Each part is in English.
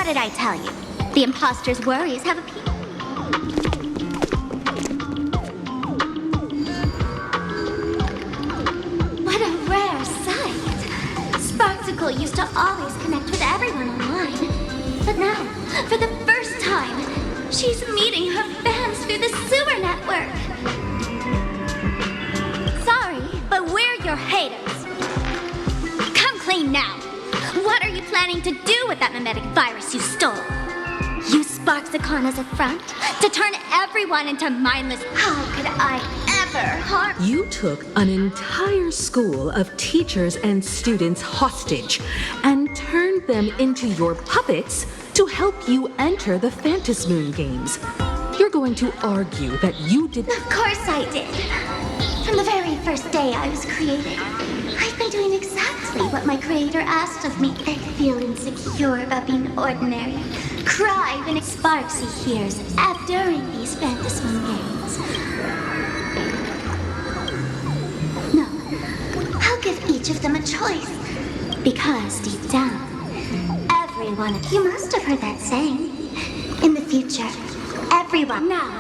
What did I tell you? The imposter's worries have appeared. What a rare sight. Sparksicle used to always connect with everyone online. But now, for the first time, she's meeting her fans through the sewer network. Sorry, but we're your haters. Come clean now. What are you planning to do with that mimetic virus you stole? Use Sparksicon as a front to turn everyone into mindless. How could I ever harm? You took an entire school of teachers and students hostage and turned them into your puppets to help you enter the Phantasmoon games. You're going to argue that you did... Of course I did. From the very first day I was created, I've been doing exactly what my creator asked of me. I feel insecure about being ordinary. Cry when it Sparksy hears during these Phantasmoon games. No, I'll give each of them a choice. Because deep down, everyone... You must have heard that saying. In the future, everyone... Now,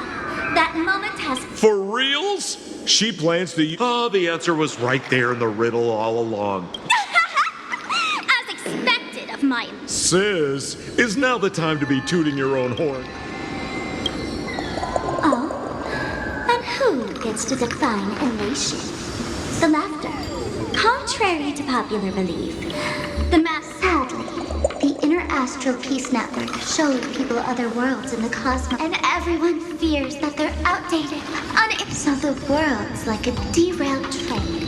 that moment has... For reals? She plans to... Oh, the answer was right there in the riddle all along. As expected of my... Sis, is now the time to be tooting your own horn. Oh? And who gets to define elation? The laughter. Contrary to popular belief, the mass... Sadly, the Inner Astral Peace Network showed people other worlds in the cosmos, and everyone fears that they're outdated. So the world's like a derailed train.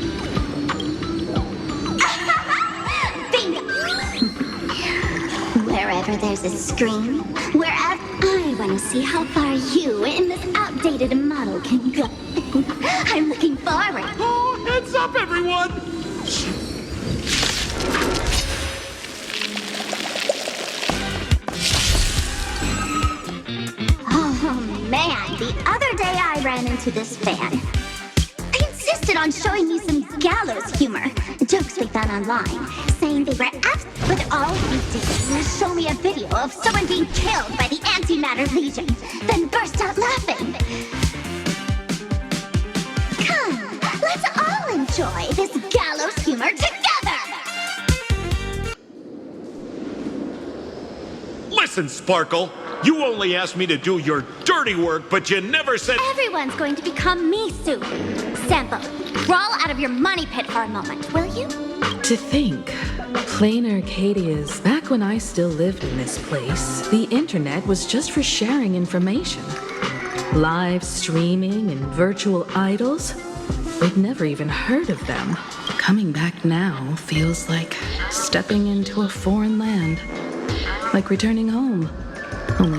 Bingo! Wherever there's a screen, wherever... I want to see how far you in this outdated model can go. I'm looking forward. Oh, heads up, everyone! Oh, man, the other day I ran into this fan. They insisted on showing me some gallows humor, jokes they found online, saying they were apt, but all he did was show me a video of someone being killed by the Antimatter Legion, then burst out laughing. Come, let's all enjoy this gallows humor together! Listen, Sparkle. You only asked me to do your dirty work, but you never said... Everyone's going to become me soon. Sample, crawl out of your money pit for a moment, will you? To think, Plain Arcadia's back when I still lived in this place, the internet was just for sharing information. Live streaming and virtual idols? We'd never even heard of them. Coming back now feels like stepping into a foreign land. Like returning home. Only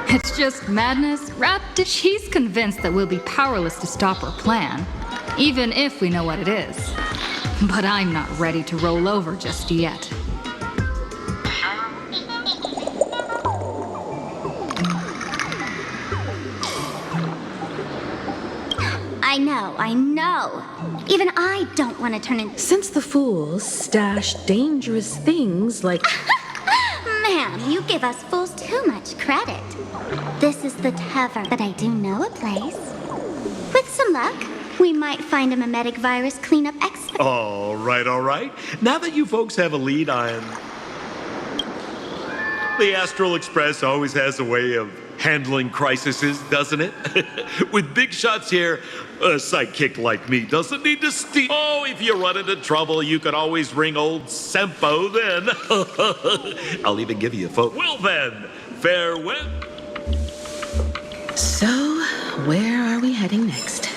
It's just madness wrapped. She's convinced that we'll be powerless to stop her plan, even if we know what it is. But I'm not ready to roll over just yet. I know. Even I don't want to turn into... Since the fools stash dangerous things like... Ma'am, you give us fools too much credit. This is the tavern, but I do know a place. With some luck, we might find a mimetic virus cleanup expert. All right. Now that you folks have a lead on... The Astral Express always has a way of handling crises, doesn't it? With big shots here, a sidekick like me doesn't need to steal. Oh, if you run into trouble, you can always ring old Sempo then. I'll even give you a phone. Well then, farewell. So, where are we heading next?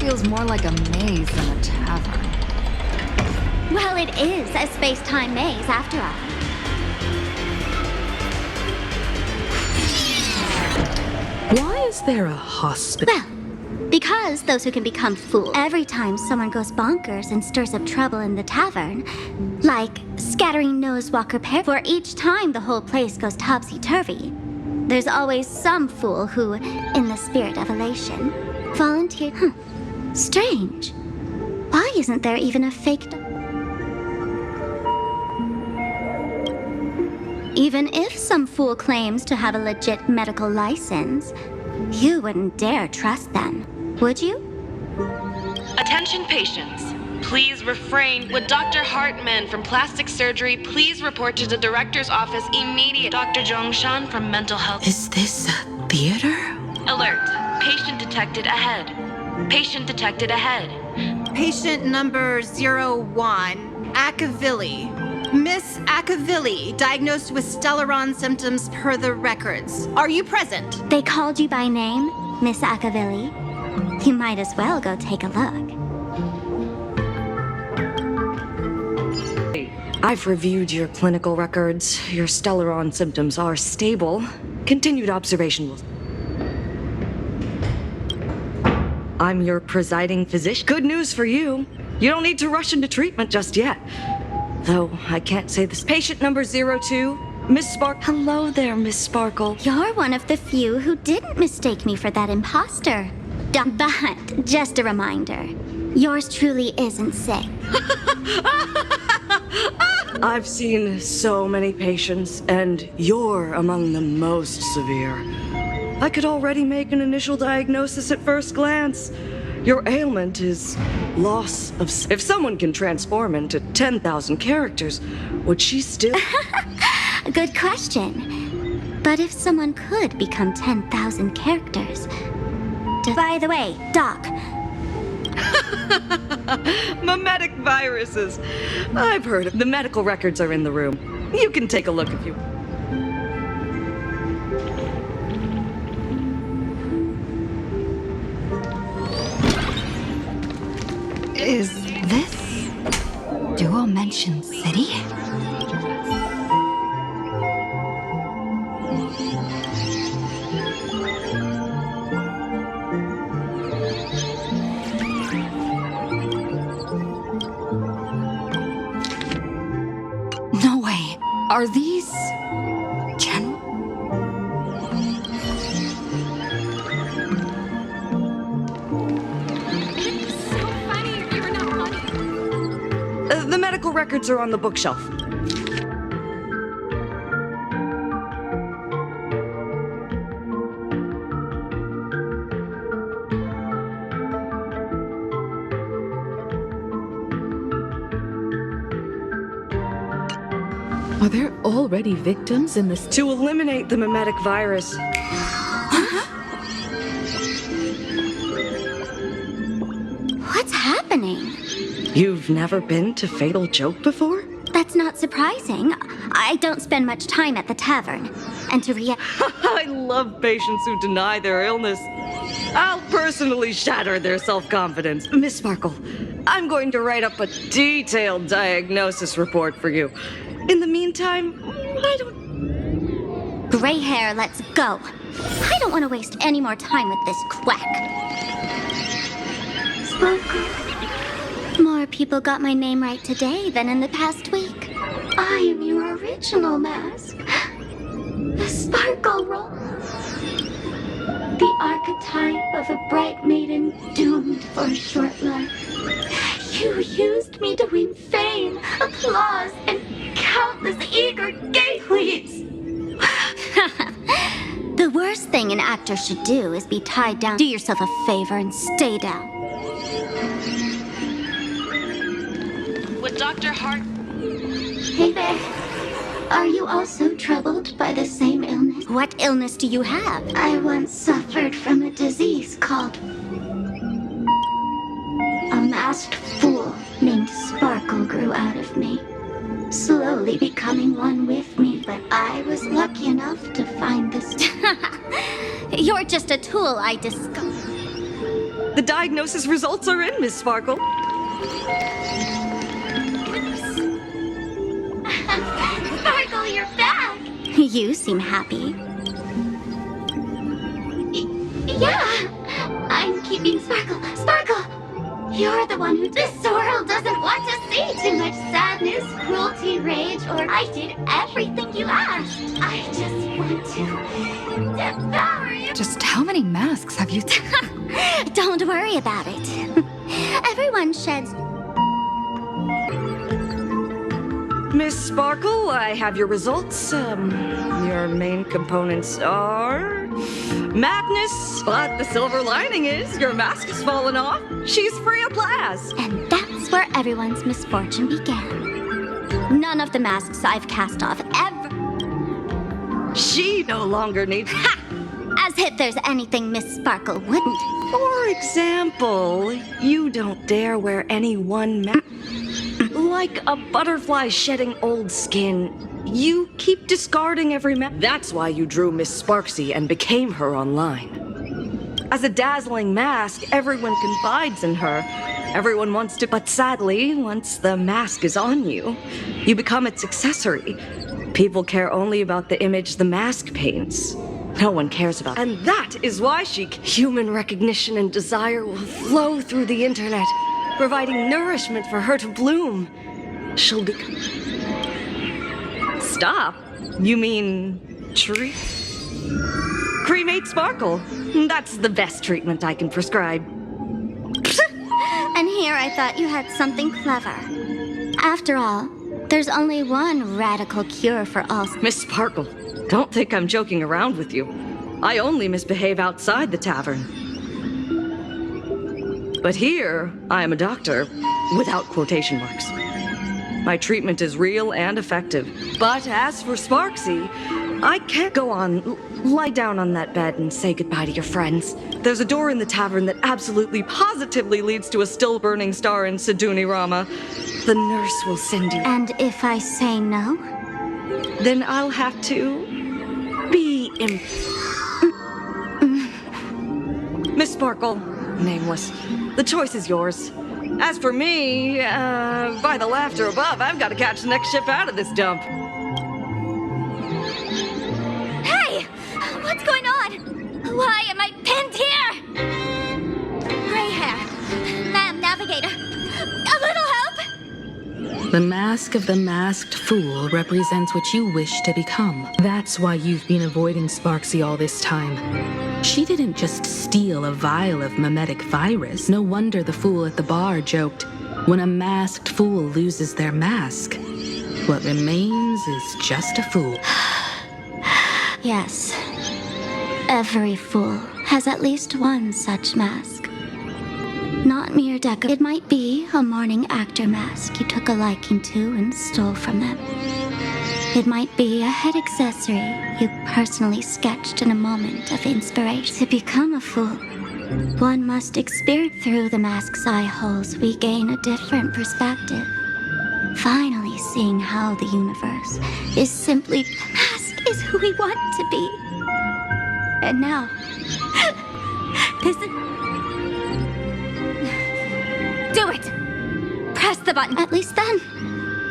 Feels more like a maze than a tavern. Well, it is a space-time maze, after all. Why is there a hospital? Well, Because those who can become fools every time someone goes bonkers and stirs up trouble in the tavern, like scattering nosewalker pair, for each time the whole place goes topsy-turvy, there's always some fool who, in the spirit of elation, volunteered. Strange. Why isn't there even a fake... Even if some fool claims to have a legit medical license, you wouldn't dare trust them, would you? Attention patients. Please refrain. Would Dr. Hartman from plastic surgery please report to the director's office immediately? Dr. Zhongshan from mental health. Is this a theater? Alert. Patient detected ahead. Patient detected ahead. Patient number 01, Akavilli. Miss Akavilli, diagnosed with Stellaron symptoms per the records. Are you present? They called you by name, Miss Akavilli. You might as well go take a look. I've reviewed your clinical records. Your Stellaron symptoms are stable. Continued observation will... I'm your presiding physician. Good news for you. You don't need to rush into treatment just yet. Though, I can't say this. Patient number 02, Miss Spark. Hello there, Miss Sparkle. You're one of the few who didn't mistake me for that imposter. But, just a reminder, yours truly isn't sick. I've seen so many patients, and you're among the most severe. I could already make an initial diagnosis at first glance. Your ailment is loss of... If someone can transform into 10,000 characters, would she still... Good question. But if someone could become 10,000 characters... By the way, Doc... Mimetic viruses. I've heard of... The medical records are in the room. You can take a look if you... Is this Duo Mention City? No way. Are these Jen? The medical records are on the bookshelf. Are there already victims in this? To eliminate the mimetic virus, What's happening? you've never been to Fatal Joke before? That's not surprising. I don't spend much time at the tavern. And to I love patients who deny their illness. I'll personally shatter their self-confidence. Miss Sparkle, I'm going to write up a detailed diagnosis report for you. In the meantime, I don't... Gray hair, let's go. I don't want to waste any more time with this quack. Sparkle. More people got my name right today than in the past week. I am your original mask. The Sparkle Roll. The archetype of a bright maiden doomed for a short life. You used me to win fame, applause, and countless eager gateways. The worst thing an actor should do is be tied down. Do yourself a favor and stay down. Would Dr. Hart... Hey there. Are you also troubled by the same illness? What illness do you have? I once suffered from a disease called... A masked fool named Sparkle grew out of me, slowly becoming one with me, but I was lucky enough to find this... You're just a tool I discovered. The diagnosis results are in, Miss Sparkle. Sparkle, you're back! You seem happy. Yeah, I'm keep Sparkle, Sparkle! You're the one who this world doesn't want to see. Too much sadness, cruelty, rage, or I did everything you asked. I just want to devour you. Just how many masks have you Don't worry about it. Everyone sheds. Miss Sparkle, I have your results. Your main components are madness, but the silver lining is your mask has fallen off. She's free of class. And that's where everyone's misfortune began. None of the masks I've cast off ever. She no longer needs. Ha! As if there's anything Miss Sparkle wouldn't. For example, you don't dare wear any one mask. Like a butterfly shedding old skin, you keep discarding every mask. That's why you drew Miss Sparksy and became her online. As a dazzling mask, everyone confides in her. Everyone wants to, but sadly, once the mask is on you, you become its accessory. People care only about the image the mask paints. No one cares about. And that is why human recognition and desire will flow through the internet, providing nourishment for her to bloom. She'll be... Stop. You mean... Cremate Sparkle. That's the best treatment I can prescribe. And here I thought you had something clever. After all, there's only one radical cure for all... Miss Sparkle, don't think I'm joking around with you. I only misbehave outside the tavern. But here, I am a doctor, without quotation marks. My treatment is real and effective. But as for Sparksy, I can't go on. Lie down on that bed and say goodbye to your friends. There's a door in the tavern that absolutely positively leads to a still-burning star in Siduni Rama. The nurse will send you. And if I say no? Then I'll have to... be Miss Sparkle, nameless. The choice is yours. As for me, by the laughter above, I've got to catch the next ship out of this dump. Hey! What's going on? Why am I pinned here? Gray hair. Ma'am, navigator. A little help? The mask of the masked fool represents what you wish to become. That's why you've been avoiding Sparksy all this time. She didn't just steal a vial of mimetic virus. No wonder the fool at the bar joked, when a masked fool loses their mask, what remains is just a fool. Yes. Every fool has at least one such mask. Not mere deco. It might be a morning actor mask you took a liking to and stole from them. It might be a head accessory you personally sketched in a moment of inspiration. To become a fool, one must experience through the mask's eye holes. We gain a different perspective. Finally seeing how the universe is simply... The mask is who we want to be. And now... this is... Do it! Press the button. At least then,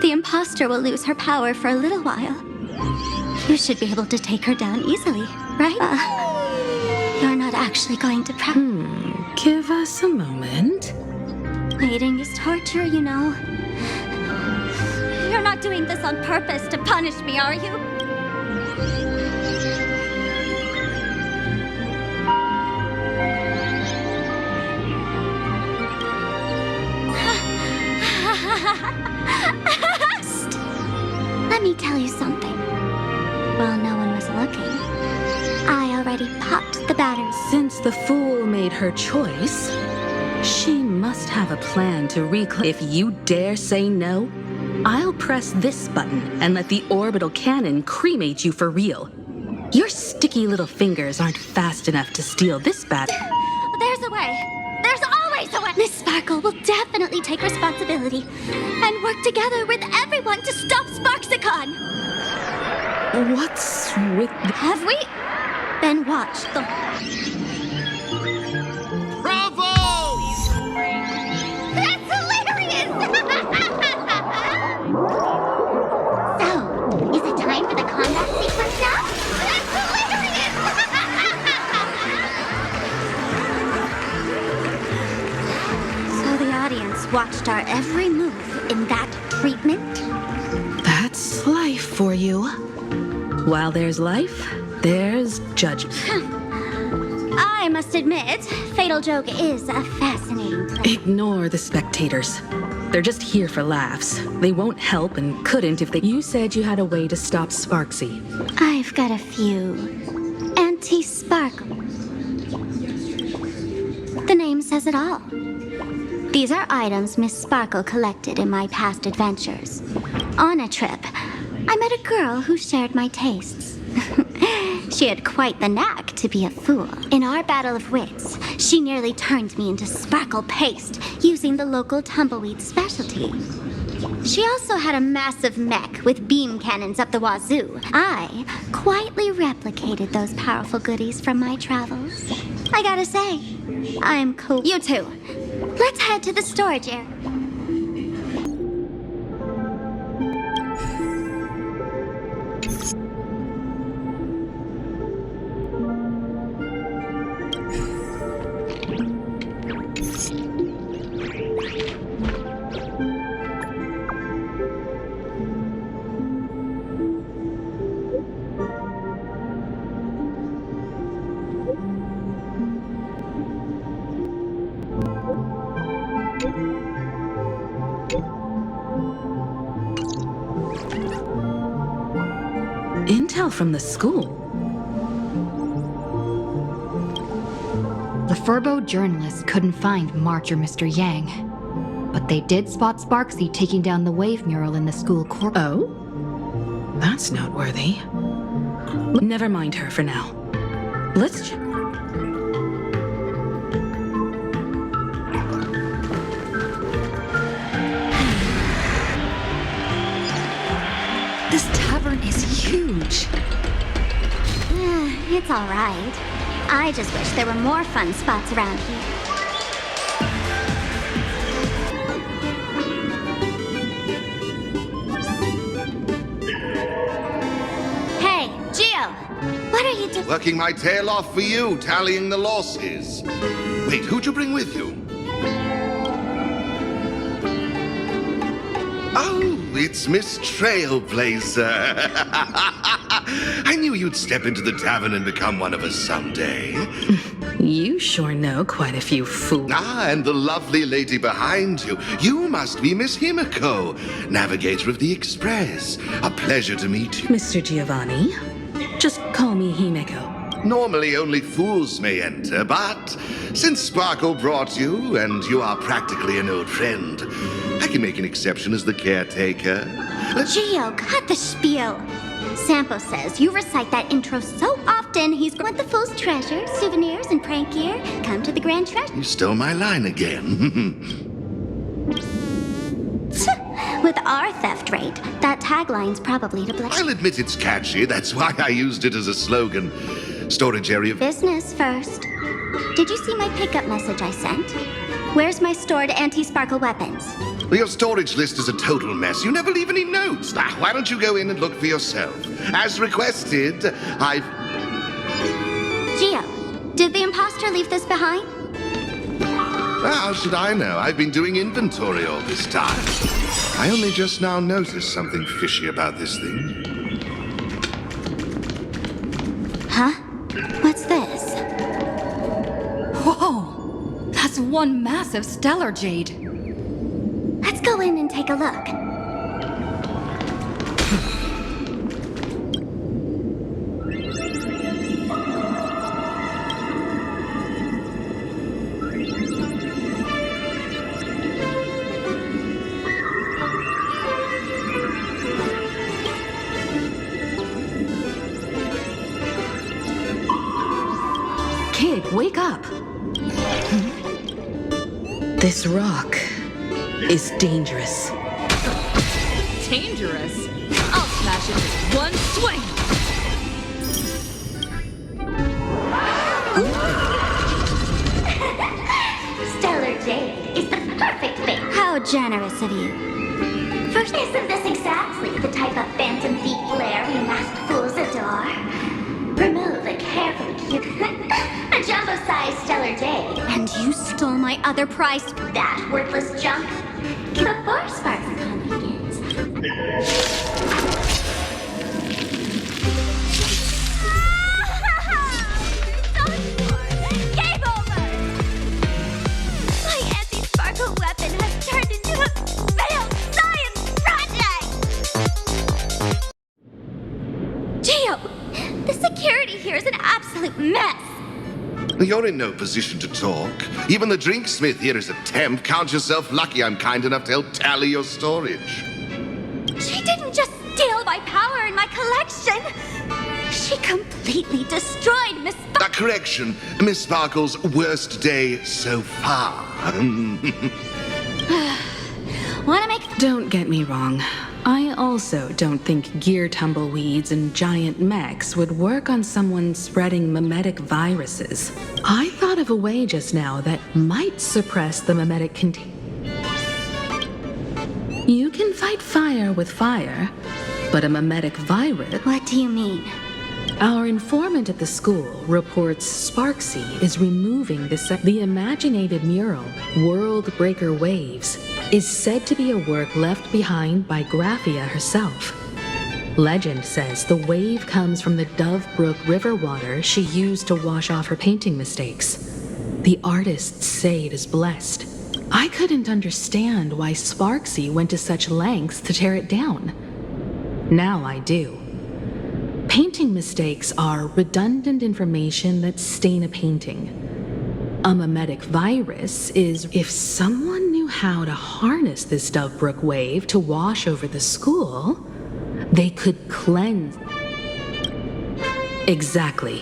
the imposter will lose her power for a little while. You should be able to take her down easily, right? You're not actually going to Give us a moment. Waiting is torture, you know. You're not doing this on purpose to punish me, are you? Let me tell you something. While no one was looking, I already popped the batteries. Since the fool made her choice, she must have a plan to reclaim. If you dare say no, I'll press this button and let the orbital cannon cremate you for real. Your sticky little fingers aren't fast enough to steal this battery. There's a way. There's always a way. Miss Sparkle will definitely take responsibility and work together with everyone to stop Sparksicon. What's with... Have we? Then watch the... Bravo! That's hilarious! So, is it time for the combat sequence now? That's hilarious! watched our every move in that treatment. That's life for you. While there's life, there's judgment. I must admit, Fatal Joke is a fascinating place. Ignore the spectators. They're just here for laughs. They won't help and couldn't if they... You said you had a way to stop Sparksy. I've got a few. Anti-Sparkle. The name says it all. These are items Miss Sparkle collected in my past adventures. On a trip, I met a girl who shared my tastes. She had quite the knack to be a fool. In our battle of wits, she nearly turned me into sparkle paste using the local tumbleweed specialty. She also had a massive mech with beam cannons up the wazoo. I quietly replicated those powerful goodies from my travels. I gotta say, I'm cool. You two, let's head to the storage area. Intel from the school. The Furbo journalists couldn't find March or Mr. Yang, but they did spot Sparksy taking down the wave mural in the school court. Oh? That's noteworthy. Never mind her for now. Let's check. This tavern is huge. It's all right. I just wish there were more fun spots around here. Hey, Gio! What are you doing? Working my tail off for you, tallying the losses. Wait, who'd you bring with you? Oh, it's Miss Trailblazer. I knew you'd step into the tavern and become one of us someday. You sure know quite a few fools. Ah, and the lovely lady behind you. You must be Miss Himiko, navigator of the Express. A pleasure to meet you. Mr. Giovanni, just call me Himeko. Normally only fools may enter, but since Sparkle brought you, and you are practically an old friend, I can make an exception as the caretaker. Gio, cut the spiel. Sampo says you recite that intro so often he's going with the fool's treasure, souvenirs, and prank gear. Come to the grand treasure. You stole my line again. With our theft rate, that tagline's probably to blame. I'll admit it's catchy. That's why I used it as a slogan. Storage area. Business first. Did you see my pickup message I sent? Where's my stored anti-sparkle weapons? Well, your storage list is a total mess. You never leave any notes. Now, why don't you go in and look for yourself? As requested, Gio, did the imposter leave this behind? How should I know? I've been doing inventory all this time. I only just now noticed something fishy about this thing. Huh? What's this? Whoa! That's one massive stellar jade. Let's go in and take a look. Kid, wake up! This rock is dangerous. Dangerous? I'll smash it with one swing! Stellar jade is the perfect thing. How generous of you. First, isn't this exactly the type of phantom thief flair we masked fools adore? Remove a carefully a jumbo-sized stellar jade. And you stole my other prize, that worthless junk? Before Sparks Con begins. Game over! My anti-sparkle weapon has turned into a failed science project! Geo, the security here is an absolute mess. You're in no position to talk. Even the drinksmith here is a temp. Count yourself lucky I'm kind enough to help tally your storage. She didn't just steal my power and my collection. She completely destroyed Miss Correction, Miss Sparkle's worst day so far. Wanna make... Don't get me wrong. I also don't think gear tumbleweeds and giant mechs would work on someone spreading mimetic viruses. I thought of a way just now that might suppress the mimetic You can fight fire with fire, but a mimetic virus... What do you mean? Our informant at the school reports Sparksy is removing the imaginated mural, World Breaker Waves, is said to be a work left behind by Graphia herself. Legend says the wave comes from the Dove Brook river water she used to wash off her painting mistakes. The artists say it is blessed. I couldn't understand why Sparksy went to such lengths to tear it down. Now I do. Painting mistakes are redundant information that stain a painting. A mimetic virus is if someone knew how to harness this Dovebrook wave to wash over the school, they could cleanse. Exactly.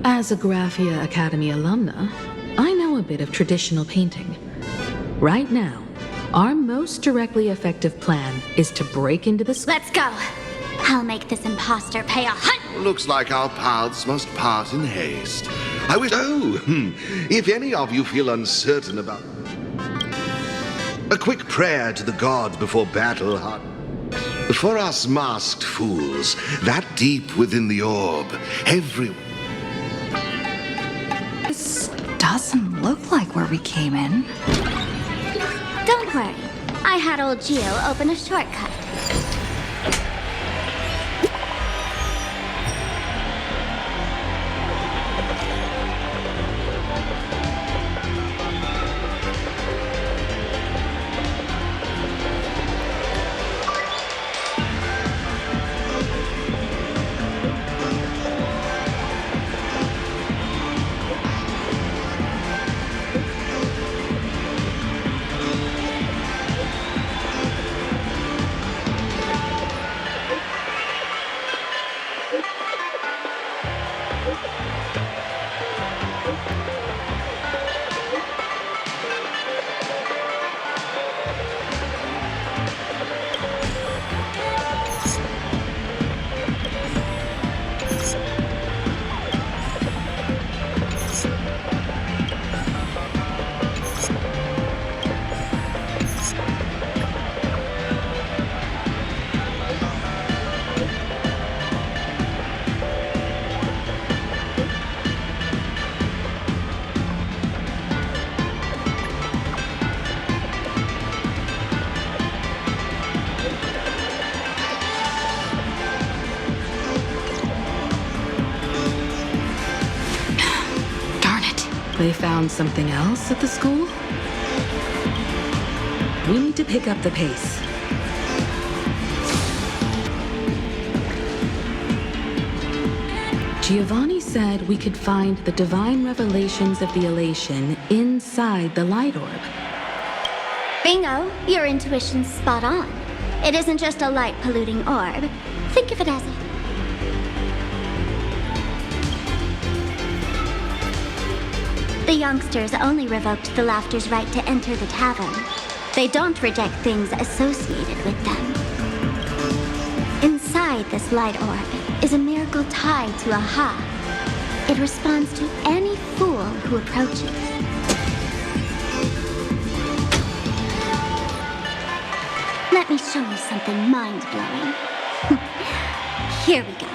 As a Graphia Academy alumna, I know a bit of traditional painting. Right now, our most directly effective plan is to break into the school. Let's go. I'll make this imposter pay Looks like our paths must part in haste. I wish... if any of you feel uncertain about... A quick prayer to the gods before battle, For us masked fools, that deep within the orb, every... This doesn't look like where we came in. Don't worry. I had old Geo open a shortcut. They found something else at the school? We need to pick up the pace. Giovanni said we could find the divine revelations of the elation inside the light orb. Bingo, your intuition's spot on. It isn't just a light-polluting orb. Think of it as a... The youngsters only revoked the Laughter's right to enter the tavern. They don't reject things associated with them. Inside this light orb is a miracle tied to a ha. It responds to any fool who approaches. Let me show you something mind-blowing. Here we go.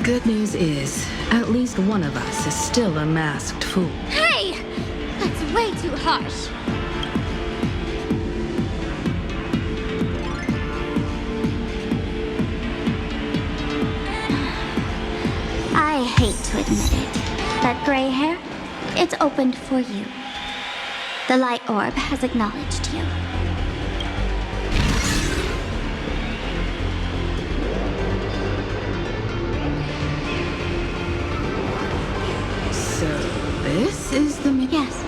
Good news is, at least one of us is still a masked fool. Hey! That's way too harsh. I hate to admit it. That gray hair, it's opened for you. The light orb has acknowledged you. So, this is the myth? Yes.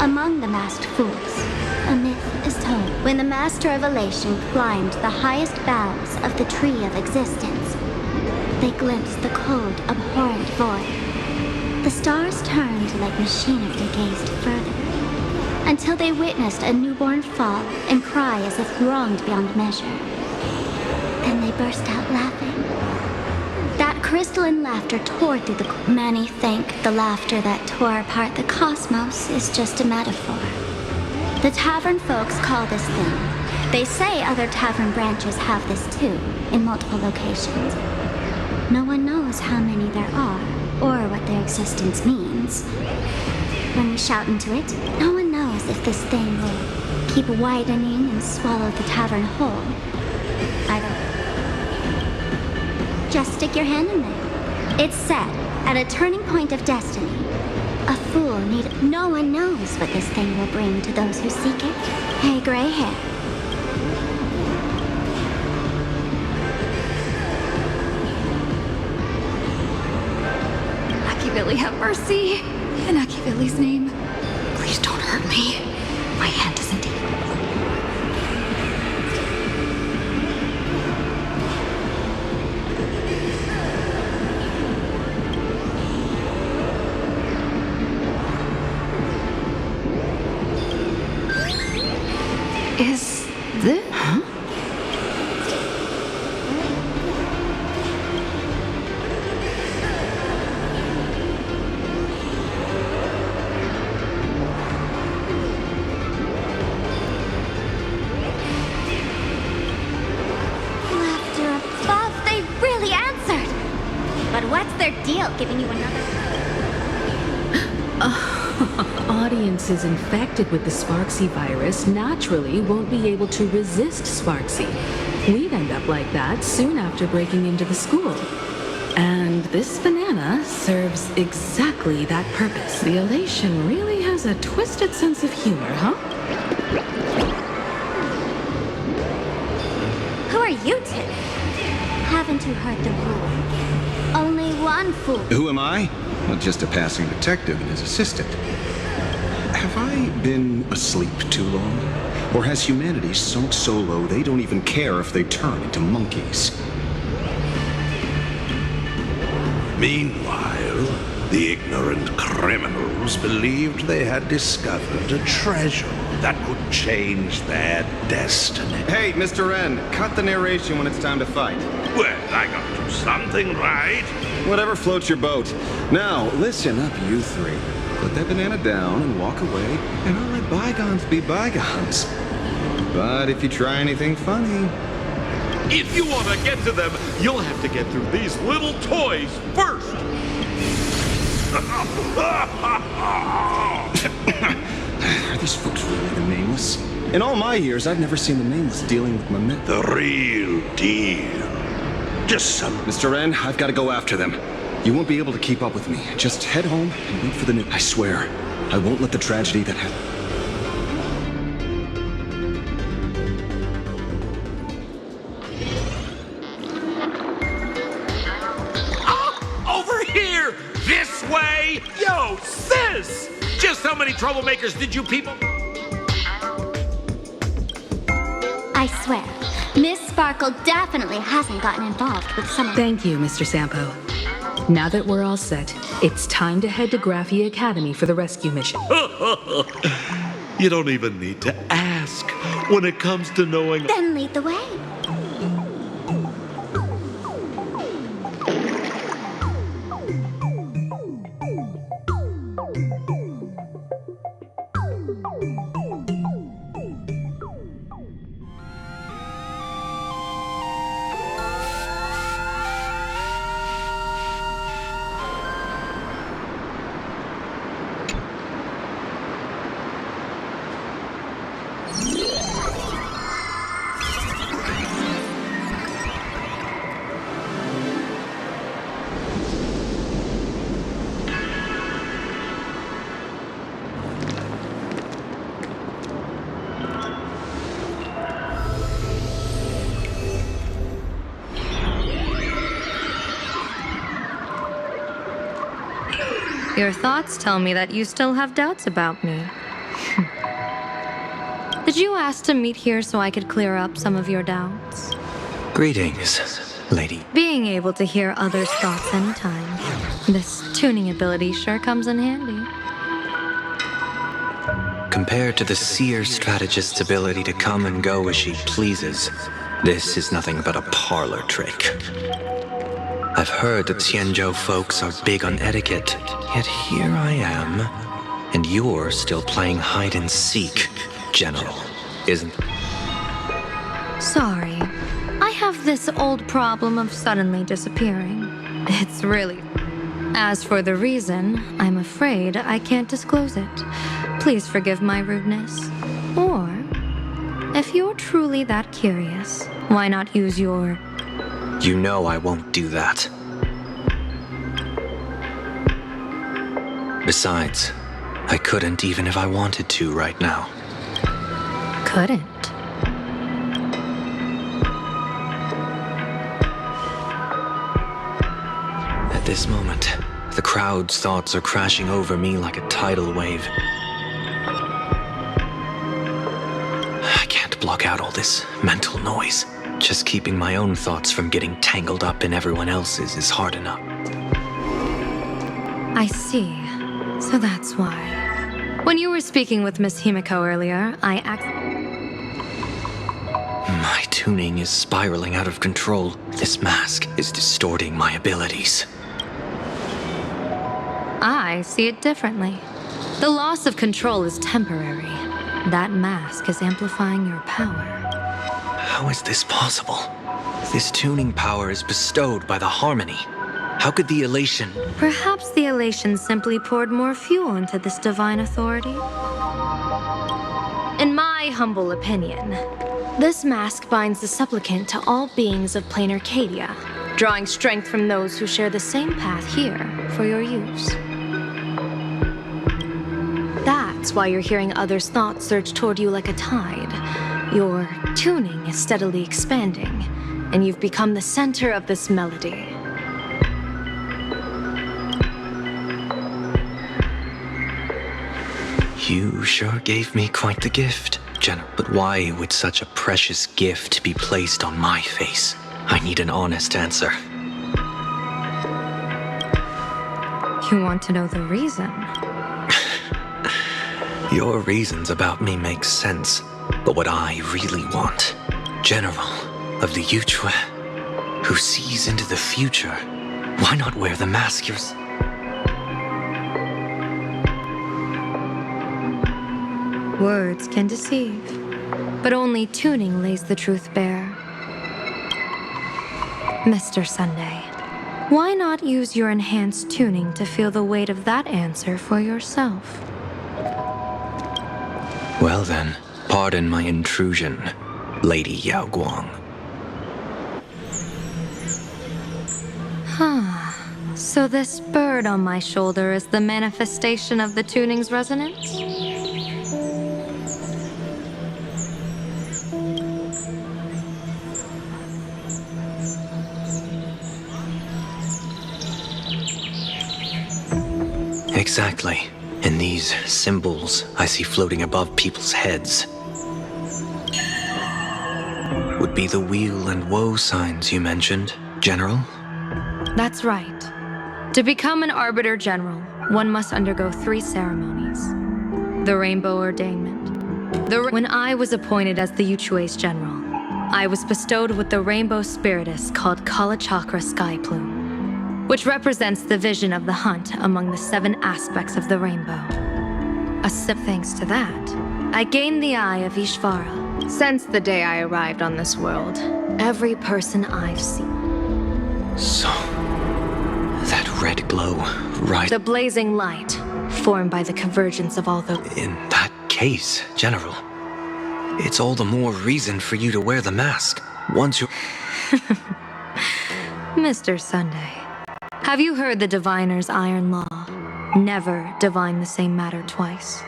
Among the masked fools, a myth is told. When the Master of Elation climbed the highest boughs of the Tree of Existence, they glimpsed the cold, abhorrent void. The stars turned like machines they gazed further, until they witnessed a newborn fall and cry as if wronged beyond measure. Then they burst out laughing. That crystalline laughter tore through the... Many think the laughter that tore apart the cosmos is just a metaphor. The tavern folks call this thing. They say other tavern branches have this too, in multiple locations. No one knows how many there are, or what their existence means. When we shout into it, no one knows if this thing will keep widening and swallow the tavern whole. Either way. Just stick your hand in there. It's said, at a turning point of destiny, a fool need... No one knows what this thing will bring to those who seek it. Hey, gray hair. Billy, have mercy. In Billy's name, please don't hurt me. My hand isn't even. Is this? Huh? Deal giving you another. Audiences infected with the Sparksy virus naturally won't be able to resist Sparksy. We'd end up like that soon after breaking into the school. And this banana serves exactly that purpose. The Elation really has a twisted sense of humor, huh? Who are you two? Haven't you heard the rule? Only one fool. Who am I? Well, just a passing detective and his assistant. Have I been asleep too long? Or has humanity sunk so low they don't even care if they turn into monkeys? Meanwhile, the ignorant criminals believed they had discovered a treasure that could change their destiny. Hey, Mr. N, cut the narration when it's time to fight. Well, I got to do something right. Whatever floats your boat. Now, listen up, you three. Put that banana down and walk away, and I'll let bygones be bygones. But if you try anything funny... If you want to get to them, you'll have to get through these little toys first. Are these folks really the Nameless? In all my years, I've never seen the Nameless dealing with Memento. The real deal. Just some... Mr. N, I've got to go after them. You won't be able to keep up with me. Just head home and wait for the new... I swear, I won't let the tragedy that happened... Over here! This way! Yo, sis! Just how many troublemakers did you people... I swear, Miss Sparkle definitely hasn't gotten involved with someone... Thank you, Mr. Sampo. Now that we're all set, it's time to head to Graphia Academy for the rescue mission. You don't even need to ask when it comes to knowing... Then lead the way. Your thoughts tell me that you still have doubts about me. Did you ask to meet here so I could clear up some of your doubts? Greetings, lady. Being able to hear others' thoughts anytime. This tuning ability sure comes in handy. Compared to the seer strategist's ability to come and go as she pleases, this is nothing but a parlor trick. I've heard that Xianzhou folks are big on etiquette, yet here I am, and you're still playing hide and seek, General, isn't it? Sorry. I have this old problem of suddenly disappearing. It's really... As for the reason, I'm afraid I can't disclose it. Please forgive my rudeness. Or, if you're truly that curious, why not use your... You know I won't do that. Besides, I couldn't even if I wanted to right now. Couldn't? At this moment, the crowd's thoughts are crashing over me like a tidal wave. I can't block out all this mental noise. Just keeping my own thoughts from getting tangled up in everyone else's is hard enough. I see. So that's why. When you were speaking with Miss Himiko earlier, My tuning is spiraling out of control. This mask is distorting my abilities. I see it differently. The loss of control is temporary. That mask is amplifying your power. How is this possible? This tuning power is bestowed by the harmony. How could the elation... Perhaps the elation simply poured more fuel into this divine authority? In my humble opinion, this mask binds the supplicant to all beings of plain Arcadia, drawing strength from those who share the same path here for your use. That's why you're hearing others' thoughts surge toward you like a tide. Your tuning is steadily expanding, and you've become the center of this melody. You sure gave me quite the gift, General. But why would such a precious gift be placed on my face? I need an honest answer. You want to know the reason? Your reasons about me make sense. But what I really want, General of the Yuchue, who sees into the future, why not wear the mask yours? Words can deceive, but only tuning lays the truth bare. Mr. Sunday, why not use your enhanced tuning to feel the weight of that answer for yourself? Well then, pardon my intrusion, Lady Yao Guang. So this bird on my shoulder is the manifestation of the tuning's resonance? Exactly. And these symbols I see floating above people's heads would be the weal and woe signs you mentioned, General? That's right. To become an Arbiter General, one must undergo 3 ceremonies. The Rainbow Ordainment. When I was appointed as the Yuchue's General, I was bestowed with the Rainbow Spiritus called Kalachakra Sky Plume, which represents the vision of the hunt among the 7 aspects of the rainbow. Thanks to that, I gained the Eye of Ishvara. Since the day I arrived on this world, every person I've seen. So, that red glow, right? The blazing light, formed by the convergence of all the... In that case, General, It's all the more reason for you to wear the mask. Once you're... Mr. Sunday, have you heard the diviner's iron law? Never divine the same matter twice.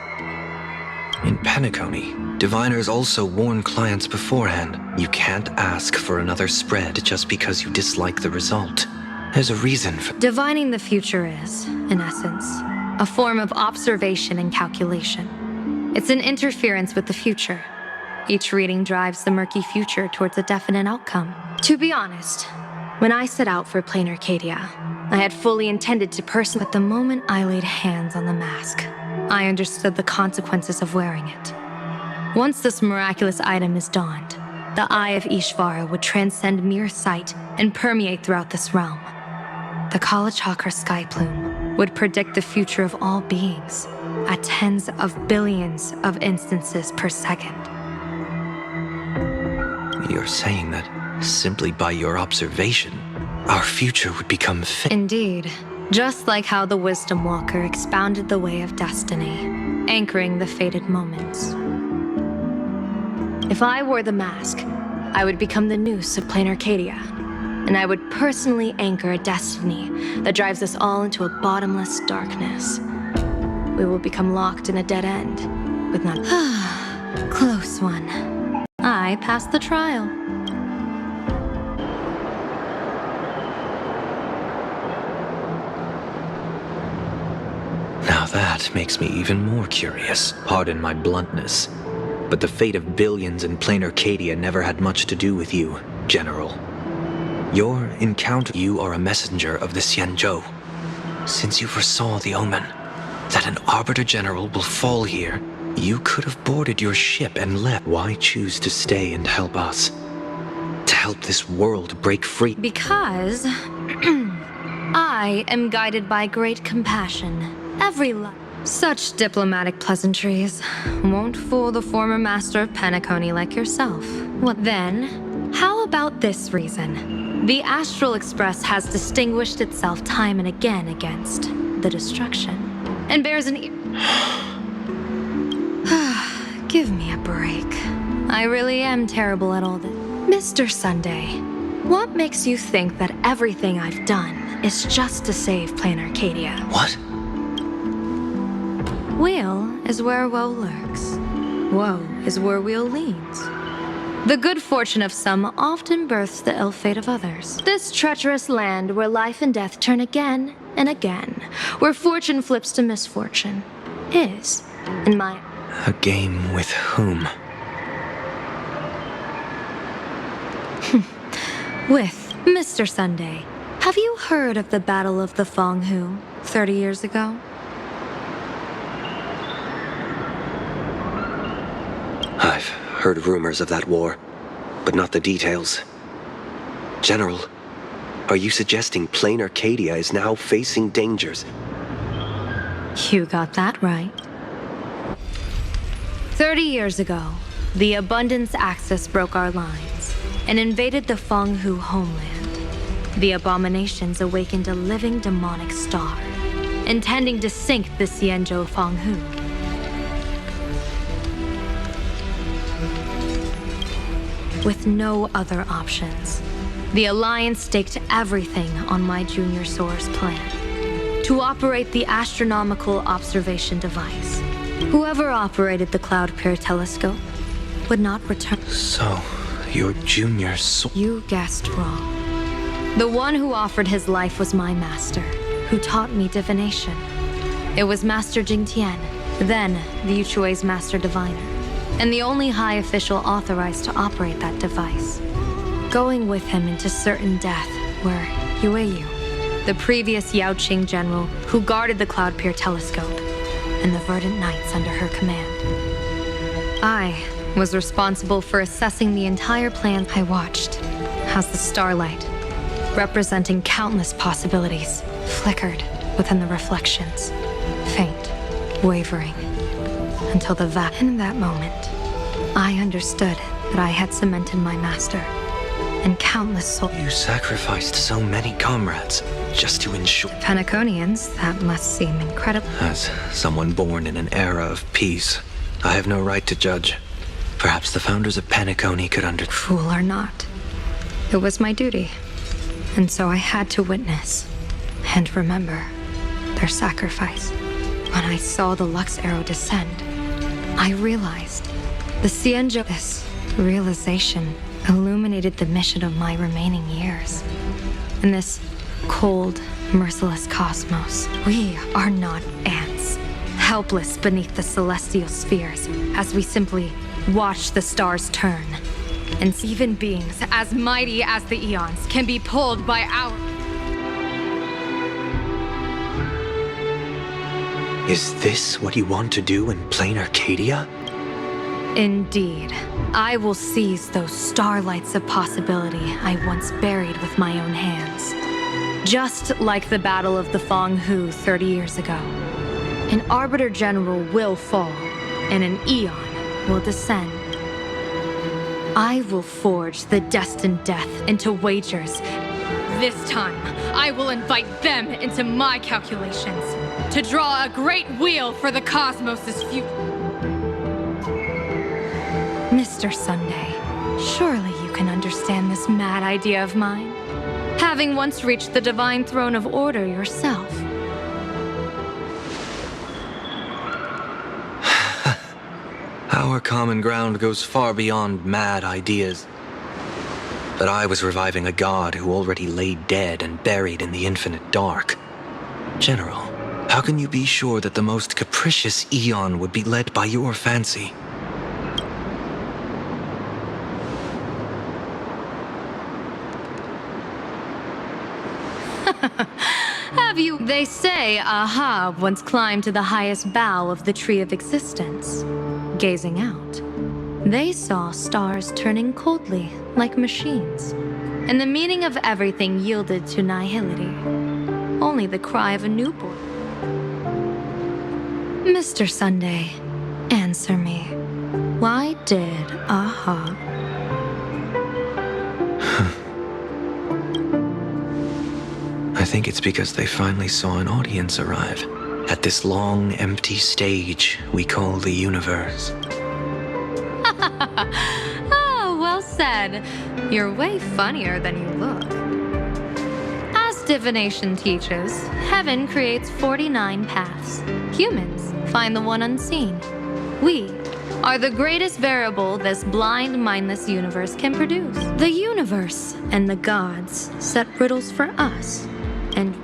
In Penacony, diviners also warn clients beforehand. You can't ask for another spread just because you dislike the result. There's a reason for... Divining the future is, in essence, a form of observation and calculation. It's an interference with the future. Each reading drives the murky future towards a definite outcome. To be honest, when I set out for Plain Arcadia, I had fully intended to personally... But the moment I laid hands on the mask, I understood the consequences of wearing it. Once this miraculous item is donned, the Eye of Ishvara would transcend mere sight and permeate throughout this realm. The Kalachakra sky plume would predict the future of all beings at tens of billions of instances per second. You're saying that simply by your observation, our future would become Indeed. Just like how the Wisdom Walker expounded the way of destiny, anchoring the fated moments. If I wore the mask, I would become the noose of Plain Arcadia, and I would personally anchor a destiny that drives us all into a bottomless darkness. We will become locked in a dead end, with none. Close one. I passed the trial. Now that makes me even more curious. Pardon my bluntness, but the fate of billions in Plain Arcadia never had much to do with you, General. Your encounter... You are a messenger of the Xianzhou. Since you foresaw the omen, that an Arbiter General will fall here, you could have boarded your ship and left. Why choose to stay and help us? To help this world break free? Because... I am guided by great compassion. Every life. Such diplomatic pleasantries won't fool the former master of Penacony like yourself. What then? How about this reason? The Astral Express has distinguished itself time and again against the destruction, and bears an Give me a break. I really am terrible at all this. Mr. Sunday, what makes you think that everything I've done is just to save Plain Arcadia? What? Weal is where woe lurks. Woe is where weal leads. The good fortune of some often births the ill fate of others. This treacherous land where life and death turn again and again, where fortune flips to misfortune, is, in my... A game with whom? With Mr. Sunday. Have you heard of the Battle of the Fonghu 30 years ago? I've heard rumors of that war, but not the details. General, are you suggesting Plain Arcadia is now facing dangers? You got that right. 30 years ago, the Abundance Axis broke our lines and invaded the Fonghu homeland. The abominations awakened a living demonic star, intending to sink the Xianzhou Fonghu. With no other options, the Alliance staked everything on my junior soar's plan to operate the astronomical observation device. Whoever operated the Cloud Peer telescope would not return. So, your junior soar... You guessed wrong. The one who offered his life was my master, who taught me divination. It was Master Jingtian, then the Yuchui's Master Diviner, and the only high official authorized to operate that device. Going with him into certain death were Yueyu, the previous Yaoqing general who guarded the Cloud Peer telescope, and the Verdant Knights under her command. I was responsible for assessing the entire plan. I watched as the starlight, representing countless possibilities, flickered within the reflections, faint, wavering, until in that moment, I understood that I had cemented my master, and countless souls. You sacrificed so many comrades just to ensure... Penaconians, that must seem incredible. As someone born in an era of peace, I have no right to judge. Perhaps the founders of Penacony could Fool or not, it was my duty. And so I had to witness and remember their sacrifice. When I saw the Lux arrow descend, I realized the Xianzhou. This realization illuminated the mission of my remaining years. In this cold, merciless cosmos, we are not ants, helpless beneath the celestial spheres as we simply watch the stars turn. And even beings as mighty as the eons can be pulled by our... Is this what you want to do in plain Arcadia? Indeed. I will seize those starlights of possibility I once buried with my own hands. Just like the Battle of the Fong Hu 30 years ago. An Arbiter General will fall, and an Eon will descend. I will forge the destined death into wagers. This time, I will invite them into my calculations to draw a great wheel for the cosmos' future. Mr. Sunday, surely you can understand this mad idea of mine, having once reached the divine throne of order yourself. Our common ground goes far beyond mad ideas. But I was reviving a god who already lay dead and buried in the infinite dark. General, how can you be sure that the most capricious Eon would be led by your fancy? Have you? They say Ahab once climbed to the highest bough of the tree of existence. Gazing out, they saw stars turning coldly like machines, and the meaning of everything yielded to nihility. Only the cry of a newborn. Mr. Sunday, answer me. Why did Ahab? I think it's because they finally saw an audience arrive at this long, empty stage we call the universe. Oh, well said. You're way funnier than you look. As divination teaches, heaven creates 49 paths. Humans find the one unseen. We are the greatest variable this blind, mindless universe can produce. The universe and the gods set riddles for us. And...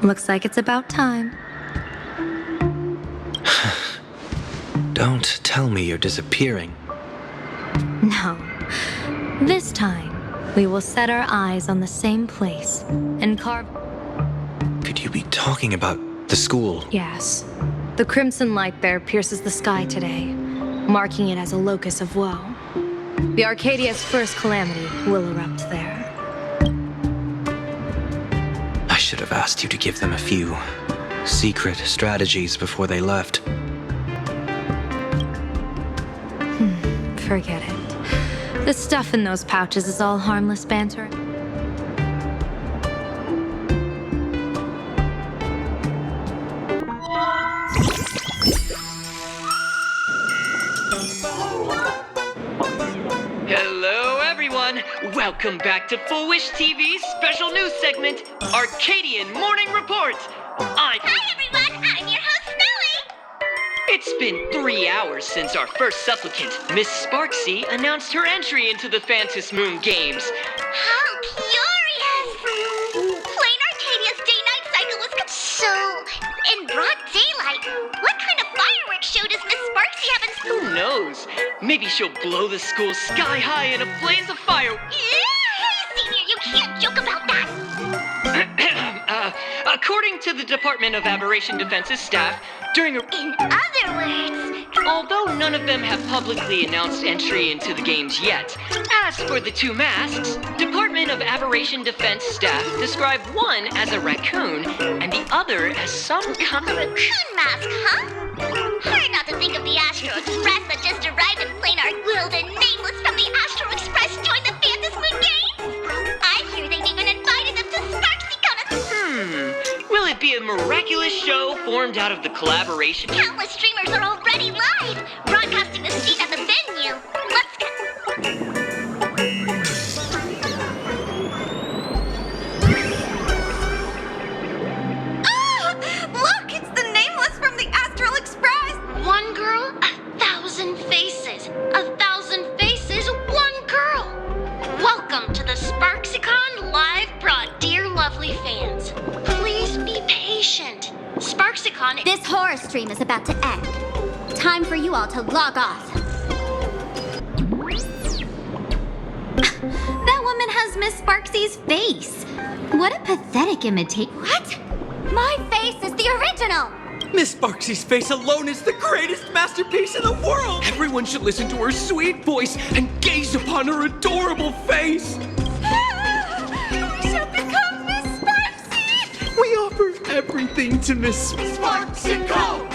looks like it's about time. Don't tell me you're disappearing. No. This time, we will set our eyes on the same place and carve... Could you be talking about the school? Yes. The crimson light there pierces the sky today, marking it as a locus of woe. The Arcadia's first calamity will erupt there. I should have asked you to give them a few secret strategies before they left. Forget it. The stuff in those pouches is all harmless banter. Hello, everyone. Welcome back to Full Wish TV's special news segment, Arcadian Morning Report. Hi, everyone. I'm your host, Smelly. It's been 3 hours since our first supplicant, Miss Sparksy, announced her entry into the Phantom Moon Games. How curious! Plain Arcadia's day-night cycle was so in broad daylight. What kind of fireworks show does Miss Sparksy have in school? Who knows? Maybe she'll blow the school sky high in a blaze of fire. Hey, Senior, you can't joke about that. According to the Department of Aberration Defense's staff, during a... In other words... Although none of them have publicly announced entry into the games yet, as for the two masks, Department of Aberration Defense staff described one as a raccoon and the other as some kind of... A raccoon mask, huh? Hard not to think of the Astro Express that just arrived in plain Arc World and nameless from the Astro Express joined the Phantom Moon Games. I hear they've even invited them to Sparksy Con. Will it be a miraculous show formed out of the collaboration. Countless streamers are already live, broadcasting the scene at the venue. Let's go. Look, it's the Nameless from the Astral Express! One girl, 1,000 faces. 1,000 faces, one girl. Welcome to the Sparksicon live broad, dear lovely fans. Please be patient. Sparksicon, this horror stream is about to end. Time for you all to log off. That woman has Miss Sparksy's face. What a pathetic imitate. What? My face is the original. Miss Sparksy's face alone is the greatest masterpiece in the world! Everyone should listen to her sweet voice and gaze upon her adorable face! We shall become Miss Sparksy! We offer everything to Miss Sparksico!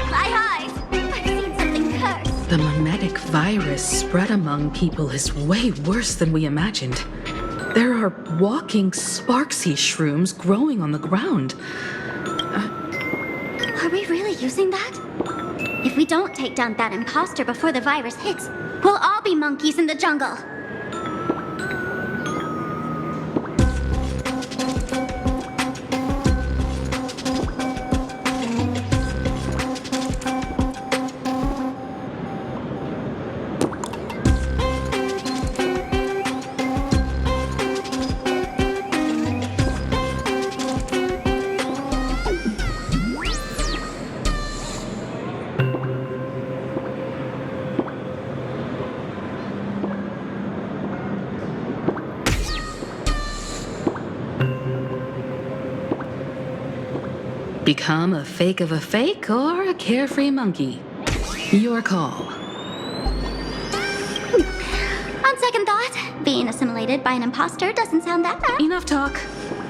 My eyes. I've seen something cursed. The mimetic virus spread among people is way worse than we imagined. There are walking Sparksy shrooms growing on the ground. Are we really using that? If we don't take down that imposter before the virus hits, we'll all be monkeys in the jungle. Become a fake of a fake or a carefree monkey. Your call. On second thought, being assimilated by an imposter doesn't sound that bad. Enough talk.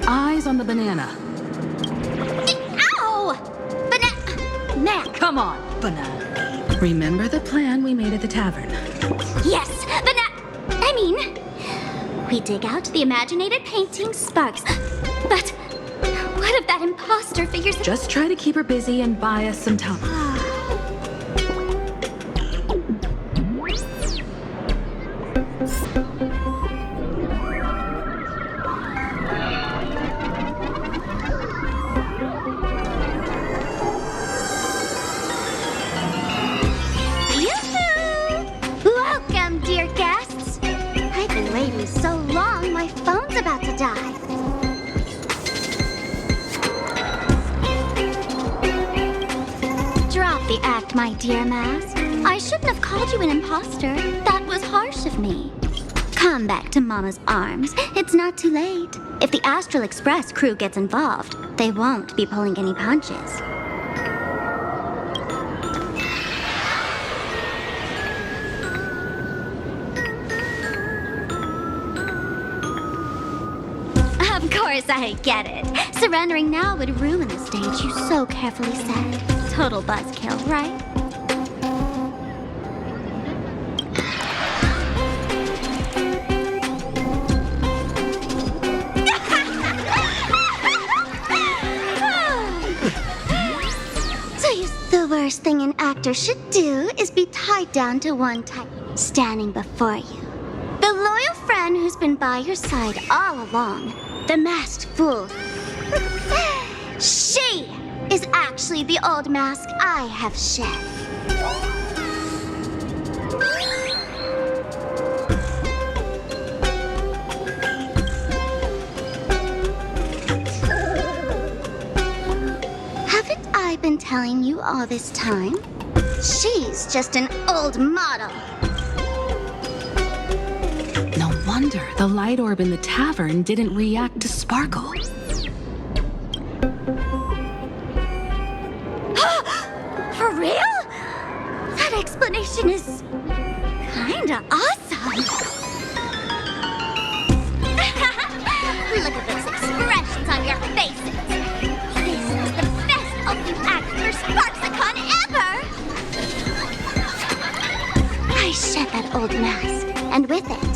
Eyes on the banana. Ow! Man. Come on, banana. Remember the plan we made at the tavern. Yes, we dig out the imaginated painting Sparks. But what if that imposter figures... Just try to keep her busy and buy us some time. Welcome, dear guests. I've been waiting so long, my phone's about to die. Drop the act, my dear Mask. I shouldn't have called you an imposter. That was harsh of me. Come back to Mama's arms. It's not too late. If the Astral Express crew gets involved, they won't be pulling any punches. Of course I get it. Surrendering now would ruin the stage you so carefully set. Total buzzkill, right? So the worst thing an actor should do is be tied down to one type standing before you. The loyal friend who's been by your side all along. The masked fool. She is actually the old mask I have shed. Haven't I been telling you all this time? She's just an old model. No wonder the light orb in the tavern didn't react to sparkle. For real? That explanation is kinda awesome. Look at those expressions on your faces. This is the best opening act for Sparksicon ever! I shed that old mask, and with it,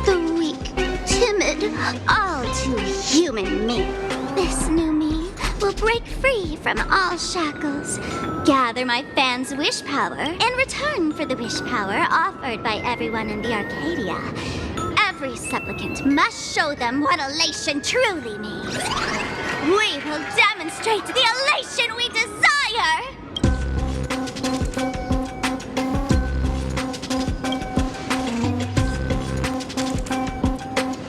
the weak, timid, all too human me. This new me will break free from all shackles, gather my fans' wish power in return for the wish power offered by everyone in the Arcadia. Every supplicant must show them what elation truly means. We will demonstrate the elation we desire!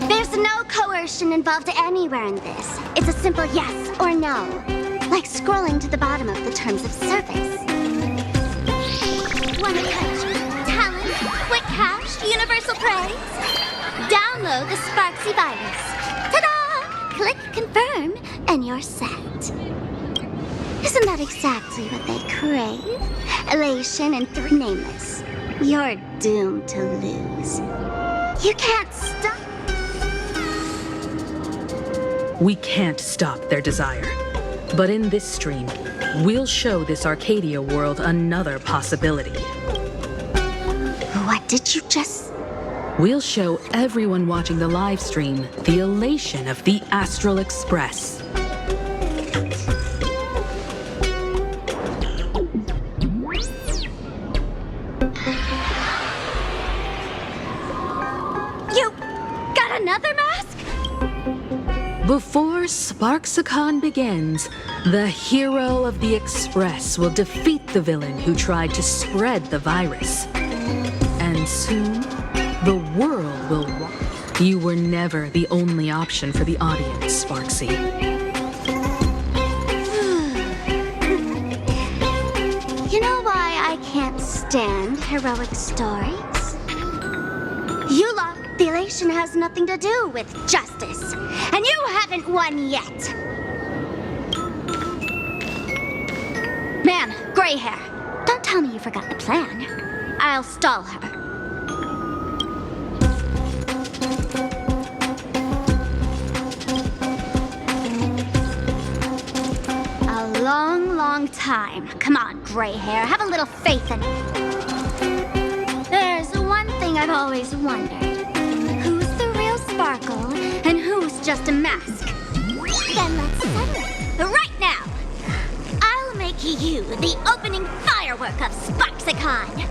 There's no coercion involved anywhere in this. It's a simple yes or no, like scrolling to the bottom of the terms of service. One touch, talent, quick cash, universal praise. Download the Sparksy virus. Ta-da! Click confirm, and you're set. Isn't that exactly what they crave? Elation and nameless. You're doomed to lose. You can't stop. We can't stop their desire. But in this stream, we'll show this Arcadia world another possibility. What did you just... We'll show everyone watching the live stream the elation of the Astral Express. You got another mask? Before Sparksicon begins, the hero of the Express will defeat the villain who tried to spread the virus. And soon, the world will watch. You were never the only option for the audience, Sparksy. You know why I can't stand heroic stories? You lot, the elation has nothing to do with justice, and you haven't won yet. Man, gray hair, don't tell me you forgot the plan. I'll stall her. A long, long time. Come on, gray hair, have a little faith in me. There's one thing I've always wondered. Who's the real Sparkle and who's just a mask? Then let's settle it right now. I'll make you the opening firework of Sparksicon.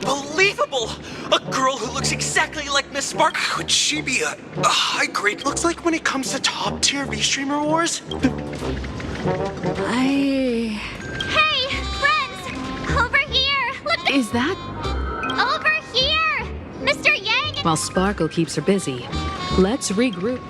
Unbelievable! A girl who looks exactly like Miss Spark. Could she be a high grade? Looks like when it comes to top tier V-Streamer wars. Hey, friends! Over here! Look! Is that? Over here! Mr. Yang! While Sparkle keeps her busy, let's regroup.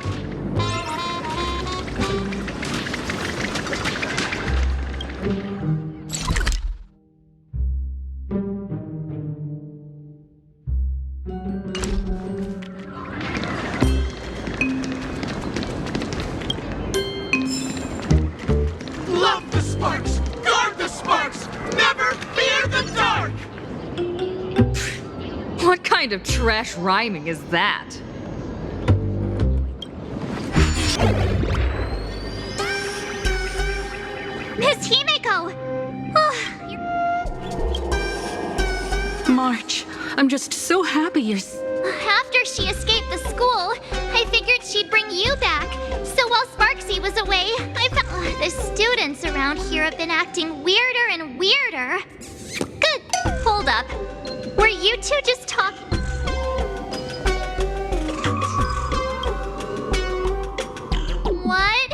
Love the sparks! Guard the sparks! Never fear the dark! What kind of trash rhyming is that? Miss Himeko! Oh, March, I'm just so happy you're... after she escaped the school, I figured she'd bring you back. So while Sparksy was away, I found the students around here have been acting weirder and weirder. Good. Hold up. Were you two just talking? What?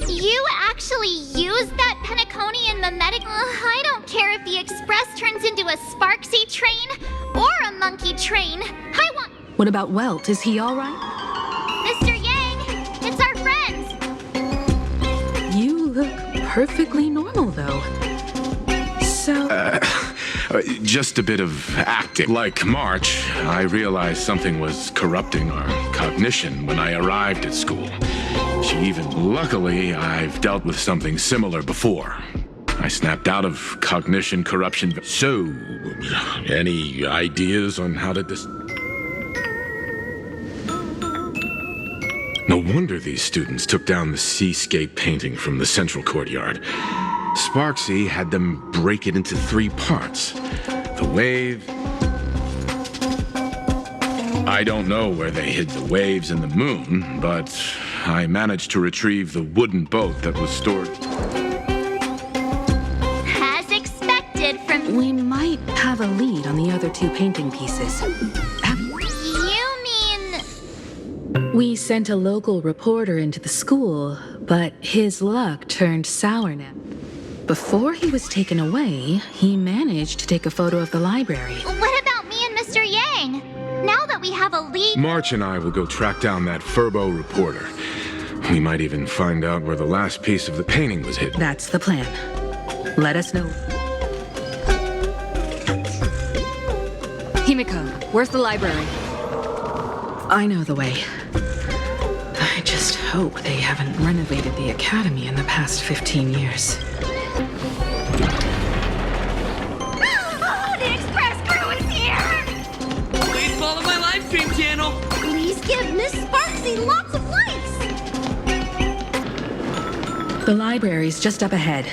You actually used that Penaconian mimetic? I don't care if the Express turns into a Sparksy train or a monkey train. I want... What about Welt? Is he all right? Mr. Yang, it's our friends. You look perfectly normal, though. So... Just a bit of acting. Like March, I realized something was corrupting our cognition when I arrived at school. Luckily, I've dealt with something similar before. I snapped out of cognition corruption. So, any ideas on how to No wonder these students took down the seascape painting from the central courtyard. Sparksy had them break it into 3 parts. The wave, I don't know where they hid the waves and the moon, but I managed to retrieve the wooden boat that was stored. As expected from... We might have a lead on the other two painting pieces. You mean... We sent a local reporter into the school, but his luck turned sour now. Before he was taken away, he managed to take a photo of the library. What about me and Mr. Yang? Now that we have a lead... March and I will go track down that Furbo reporter. We might even find out where the last piece of the painting was hidden. That's the plan. Let us know. Himiko, where's the library? I know the way. I just hope they haven't renovated the academy in the past 15 years. Oh, the express crew is here! Please follow my live stream channel. Please give Miss Sparksy lots of likes! The library's just up ahead.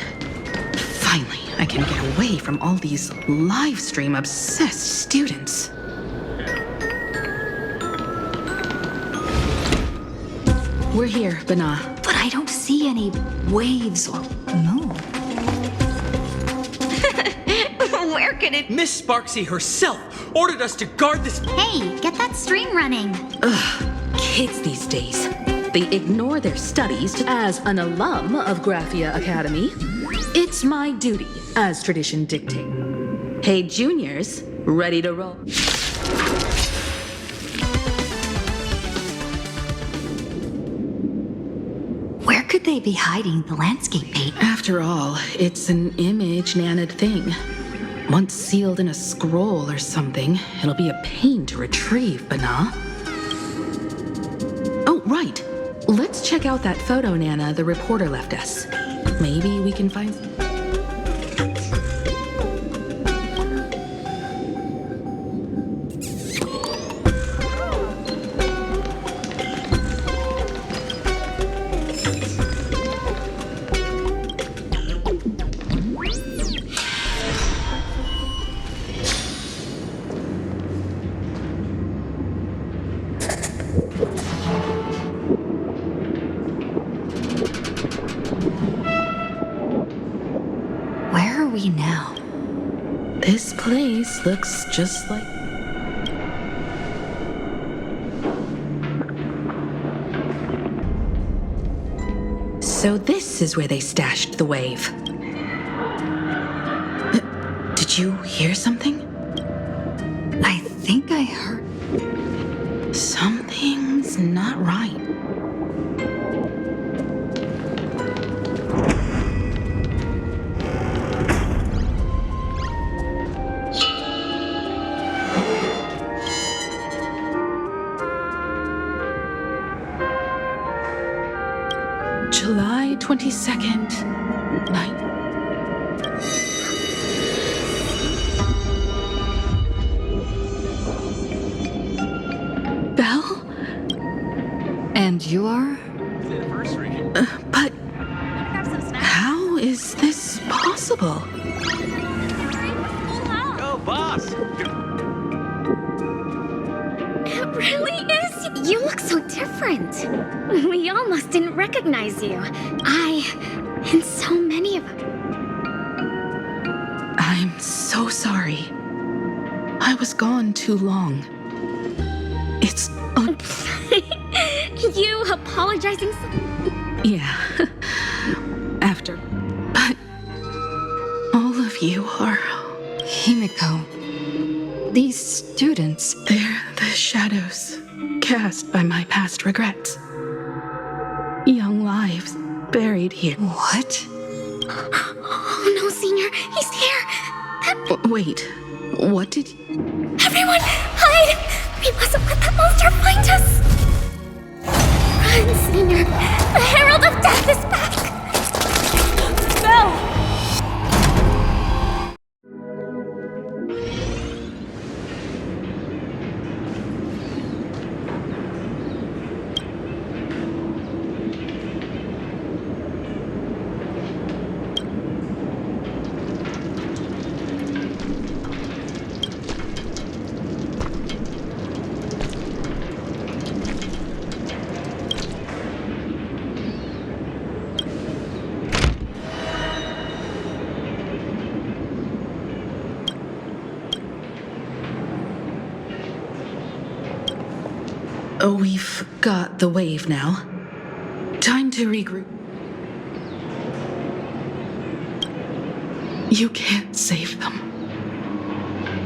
Finally, I can get away from all these live stream obsessed students. We're here, Bana. But I don't see any waves or moon. Where could it... Miss Sparksy herself ordered us to guard this... Hey, get that stream running. Ugh, kids these days. They ignore their studies. As an alum of Graphia Academy, it's my duty, as tradition dictates. Hey, juniors, ready to roll? Where could they be hiding the landscape paint? After all, it's an image-nanted thing. Once sealed in a scroll or something, it'll be a pain to retrieve, Bana. Oh, right. Let's check out that photo Nana the reporter left us. Maybe we can find... Where are we now? This place looks just like... So this is where they stashed the wave. Did you hear something? I think I heard... Something's not right. July 22nd, night. Belle? And you are? But how is this possible? Yo, boss! It really is. You look so different. We almost didn't recognize you. And so many of them. I'm so sorry. I was gone too long. It's... You apologizing so... Yeah. After. But... all of you are... Himiko. These students... They're the shadows cast by my past regrets. Young lives buried here. What? Oh no, Senior. He's here. Wait. What did... Everyone, hide! We mustn't let that monster find us! Run, Senior! The Herald of Death is back! No! We've got the wave now. Time to regroup. You can't save them.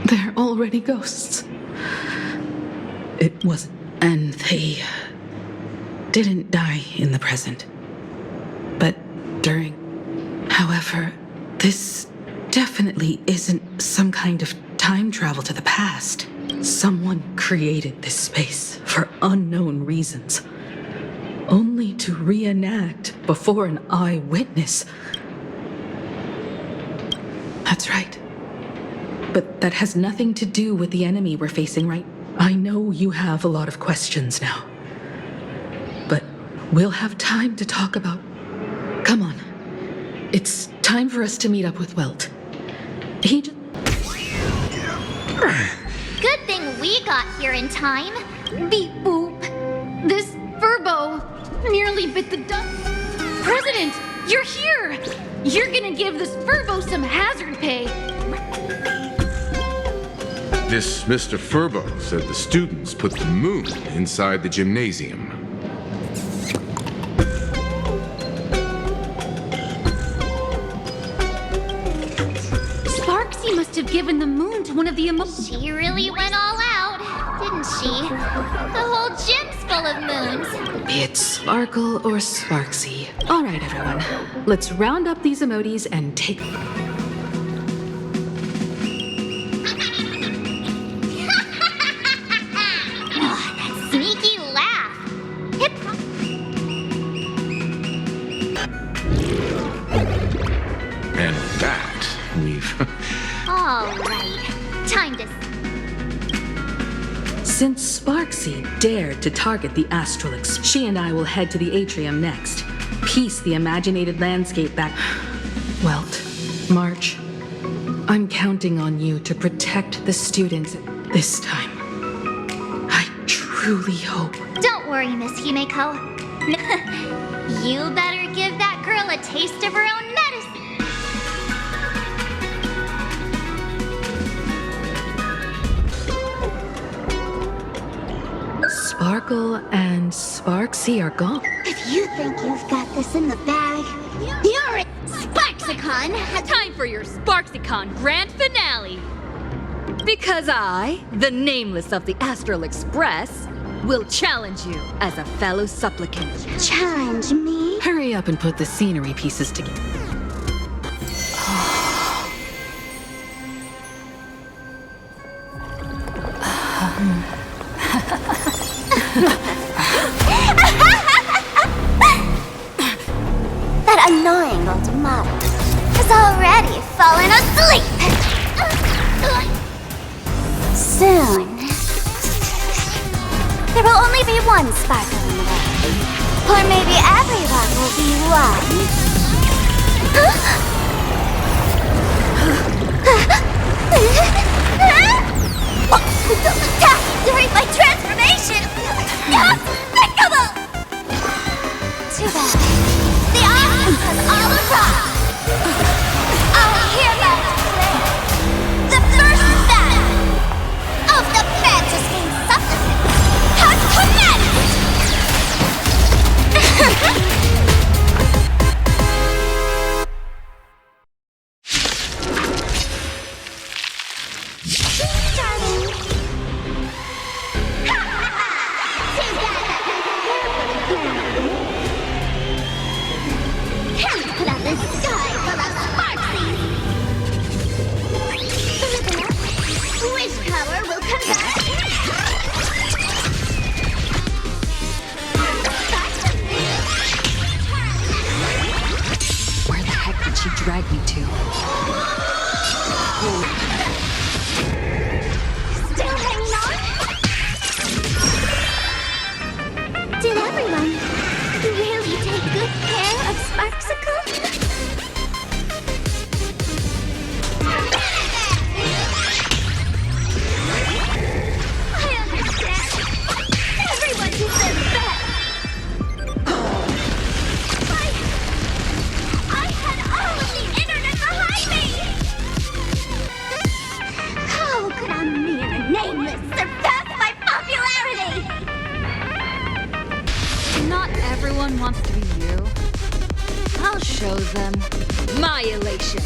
They're already ghosts. It wasn't. And they didn't die in the present, but during. However, this definitely isn't some kind of time travel to the past. Someone created this space for unknown reasons, only to reenact before an eyewitness. That's right. But that has nothing to do with the enemy we're facing right now. I know you have a lot of questions now, but we'll have time to talk about... Come on. It's time for us to meet up with Welt. He just... Good thing we got here in time. Beep boop. This Furbo nearly bit the dust. President, you're here! You're gonna give this Furbo some hazard pay. This Mr. Furbo said the students put the moon inside the gymnasium. Sparksy must have given the moon to one of the She really went all out, didn't she? The whole gym's full of moons. Be it Sparkle or Sparksy. All right, everyone. Let's round up these emojis and take... Sneaky laugh. And that, we've... All right. Time to... Since Sparksy dared to target the Astral she and I will head to the atrium next. Piece the imaginated landscape back... Welt, March, I'm counting on you to protect the students this time. I truly hope... Don't worry, Miss Himeko. You better give that girl a taste of her own medicine. Sparkle and Sparksy are gone. If you think you've got this in the bag, you're a Sparksicon. Time for your Sparksicon grand finale. Because I, the nameless of the Astral Express, will challenge you as a fellow supplicant. Challenge me? Hurry up and put the scenery pieces together. That annoying old model has already fallen asleep. Soon, there will only be one sparkle in the world. Or maybe everyone will be one. Don't attack during my transformation! Despicable! Too bad. The options have all arrived. Our heroes play the first battle of the Fantasy Supplement has commenced! Drag me to. Still hanging on? Did everyone really take good care of Sparksicle? I understand. Everyone did their best. I had all of the internet behind me! How could a mere nameless surpass my popularity? everyone wants to be you. I'll show them my elation.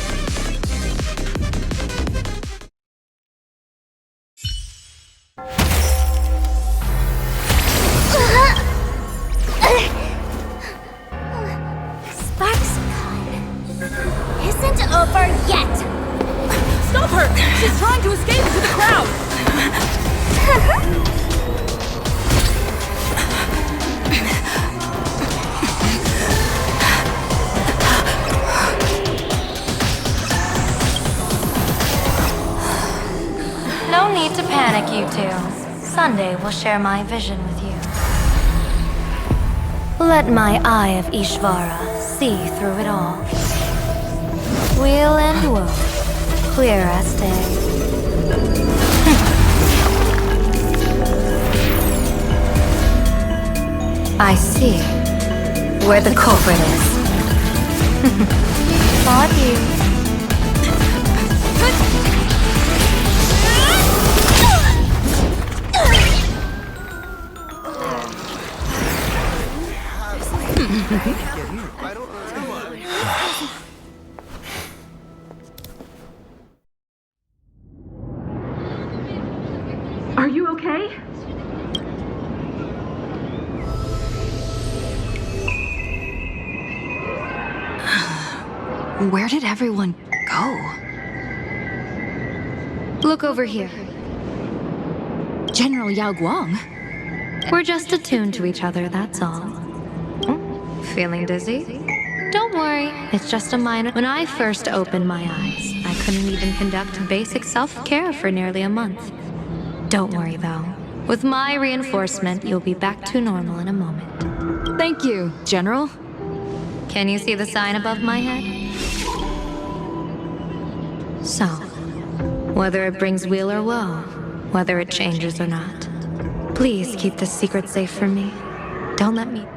Isn't over yet! Stop her! She's trying to escape into the crowd! No need to panic, you two. Sunday will share my vision with you. Let my eye of Ishvara see through it all. Weal and woe, clear as day. I see where the culprit is. Fought you. Are you okay? Where did everyone go? Look over here. General Yao Guang? We're just attuned to each other, that's all. Feeling dizzy? Don't worry, it's just a minor. When I first opened my eyes, I couldn't even conduct basic self-care for nearly a month. Don't worry though. With my reinforcement, you'll be back to normal in a moment. Thank you, General. Can you see the sign above my head? So, whether it brings weal or woe, whether it changes or not, please keep this secret safe from me. Don't let me...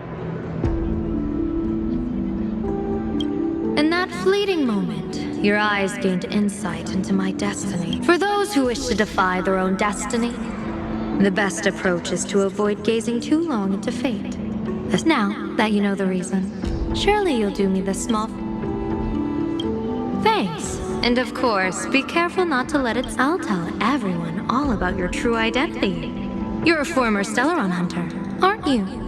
In that fleeting moment, your eyes gained insight into my destiny. For those who wish to defy their own destiny, the best approach is to avoid gazing too long into fate. Now that you know the reason, surely you'll do me this small... Thanks. And of course, be careful not to let it... I'll tell everyone all about your true identity. You're a former Stellaron hunter, aren't you?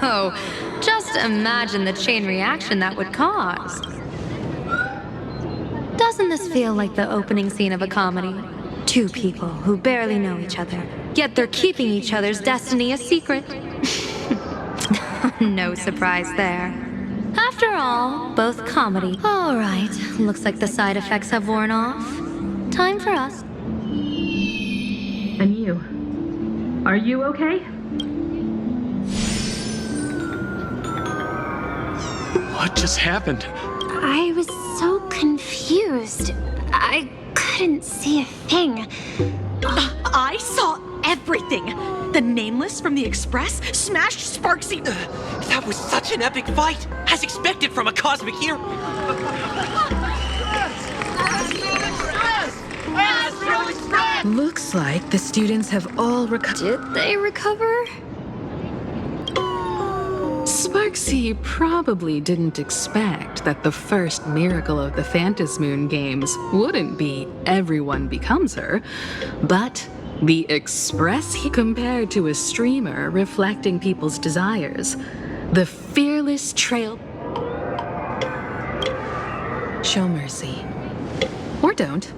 Oh, just imagine the chain reaction that would cause. Doesn't this feel like the opening scene of a comedy? Two people who barely know each other, yet they're keeping each other's destiny a secret. No surprise there. After all, both comedy. All right, looks like the side effects have worn off. Time for us. And you? Are you okay? What just happened? I was so confused. I couldn't see a thing. I saw everything! The Nameless from the Express smashed Sparksy! That was such an epic fight, as expected from a cosmic hero. Looks like the students have all recovered. Did they recover? Sparksy probably didn't expect that the first miracle of the Phantasmoon games wouldn't be everyone becomes her, but the Express he compared to a streamer reflecting people's desires. The fearless trail. Show mercy. Or don't.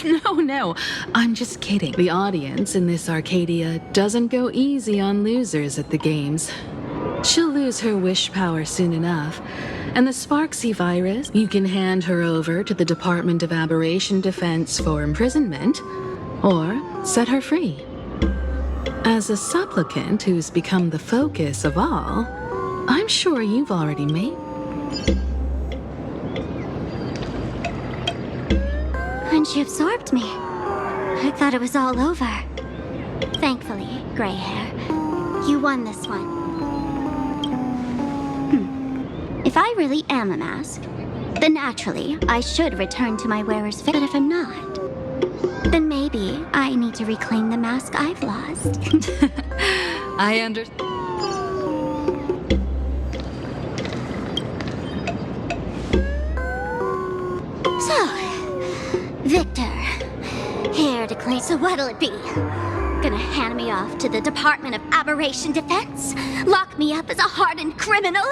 No, I'm just kidding. The audience in this Arcadia doesn't go easy on losers at the games. She'll lose her wish power soon enough, and the Sparksy virus, you can hand her over to the Department of Aberration Defense for imprisonment, or set her free. As a supplicant who's become the focus of all, I'm sure you've already made... When she absorbed me, I thought it was all over. Thankfully, gray hair, you won this one. If I really am a mask, then naturally, I should return to my wearer's face. But if I'm not, Then maybe I need to reclaim the mask I've lost. I understand. So, Victor, here to claim. So what'll it be? Gonna hand me off to the Department of Aberration Defense? Lock me up as a hardened criminal?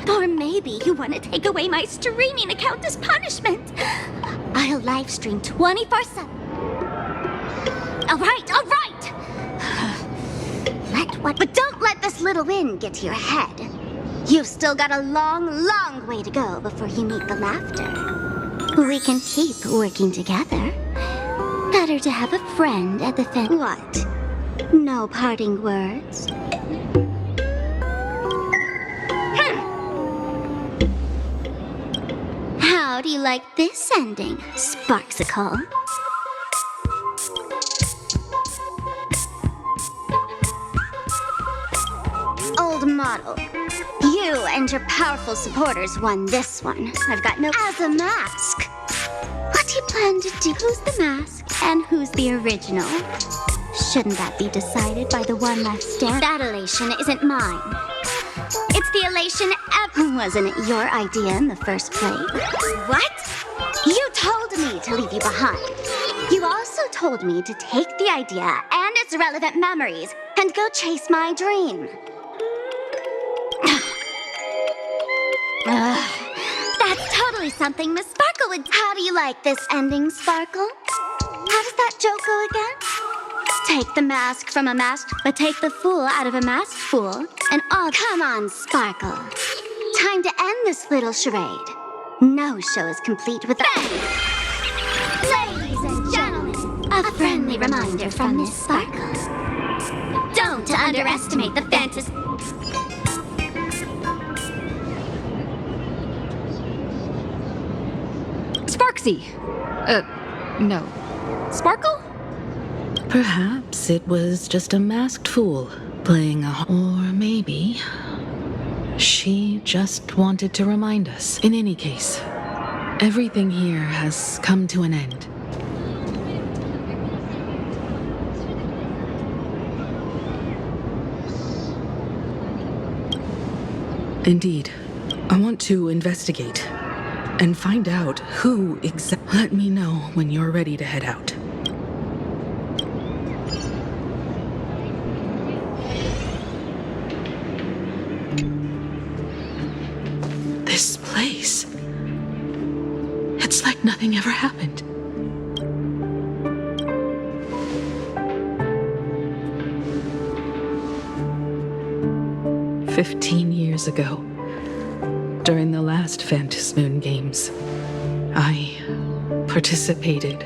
Or maybe you want to take away my streaming account as punishment? I'll live stream 24/7. All right. But don't let this little win get to your head. You've still got a long way to go before you meet the laughter. We can keep working together. Better to have a friend at the What? No parting words? How do you like this ending, Sparksicle? Old model. You and your powerful supporters won this one. I've got no... As a mask. What do you plan to do? Who's the mask and who's the original? Shouldn't that be decided by the one left standing? That elation isn't mine. It's the elation Wasn't it your idea in the first place? What? You told me to leave you behind. You also told me to take the idea and its relevant memories and go chase my dream. That's totally something Miss Sparkle would... How do you like this ending, Sparkle? How does that joke go again? Take the mask from a masked, but take the fool out of a masked fool, and all... Come on, Sparkle. Time to end this little charade. No show is complete without... Ladies and gentlemen, a friendly reminder from Miss Sparkle. Don't underestimate the fantasy... Sparksy! No. Sparkle? Perhaps it was just a masked fool playing a... Or maybe... she just wanted to remind us. In any case, everything here has come to an end. Indeed. I want to investigate and find out who exactly... Let me know when you're ready to head out. This place... it's like nothing ever happened. "15 years ago, during the last Phantasmoon Games, I participated.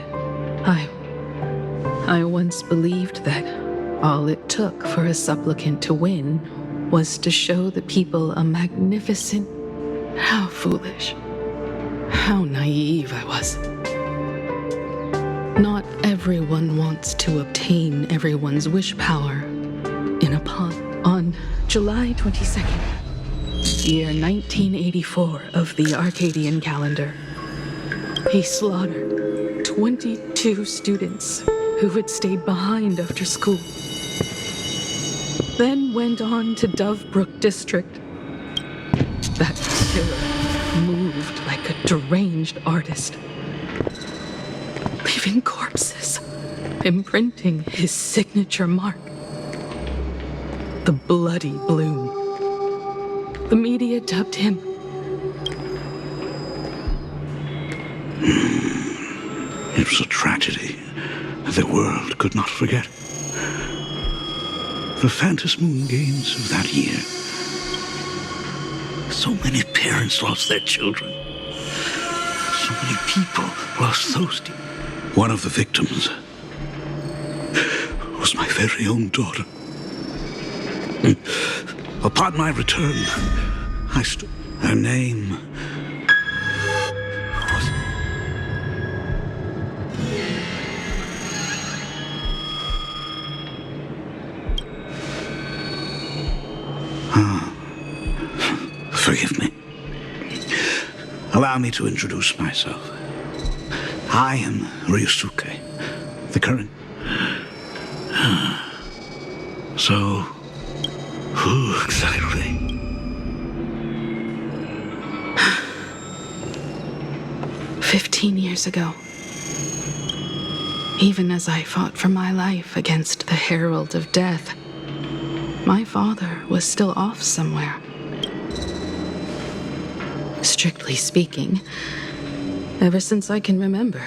I once believed that all it took for a supplicant to win was to show the people a magnificent... How foolish. How naive I was. Not everyone wants to obtain everyone's wish power in a pot. On July 22nd, year 1984 of the Arcadian calendar, he slaughtered 22 students who had stayed behind after school. Then went on to Dovebrook District. That killer moved like a deranged artist, leaving corpses, imprinting his signature mark. The Bloody Bloom. The media dubbed him... It was a tragedy that the world could not forget. The Phantasmoon Games of that year. So many parents lost their children. So many people lost those. One of the victims was my very own daughter. Upon my return, I stood. Her name was... Forgive me. Allow me to introduce myself. I am Ryusuke, The current. So, who exactly? "15 years ago, even as I fought for my life against the herald of death, my father was still off somewhere. Strictly speaking, ever since I can remember,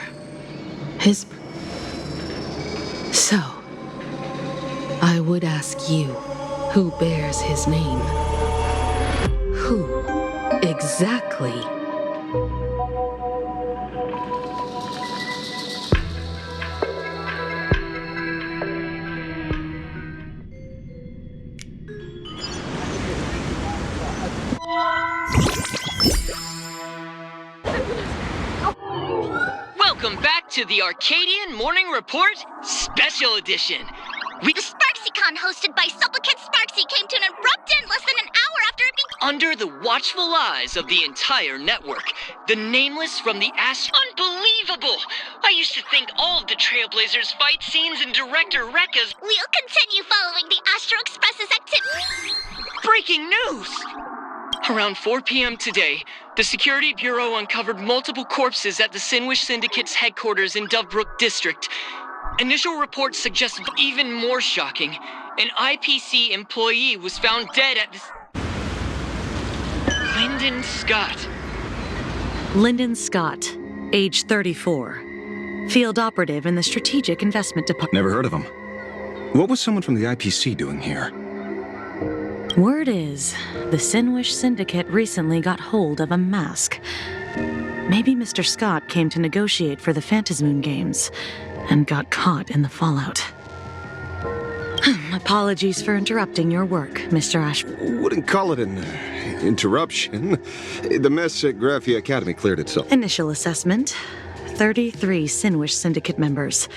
So, I would ask you, who bears his name? Who exactly?" Welcome back to the Arcadian Morning Report Special Edition. The SparksyCon hosted by Supplicant Sparksy came to an abrupt end less than an hour after it began. Under the watchful eyes of the entire network, the Nameless from the Unbelievable! I used to think all of the Trailblazers fight scenes and Director Rekka's. We'll continue following the Astro Express's activity. Breaking news! Around 4 p.m. today, the Security Bureau uncovered multiple corpses at the Sinwish Syndicate's headquarters in Dovebrook District. Initial reports suggest even more shocking. An IPC employee was found dead at this... Lyndon Scott. Lyndon Scott, age 34. Field operative in the Strategic Investment Department. Never heard of him. What was someone from the IPC doing here? Word is, the Sinwish Syndicate recently got hold of a mask. Maybe Mr. Scott came to negotiate for the Phantasmoon games and got caught in the fallout. Apologies for interrupting your work, Mr. Ash. Wouldn't call it an interruption. The mess at Graphia Academy cleared itself. Initial assessment, 33 Sinwish Syndicate members.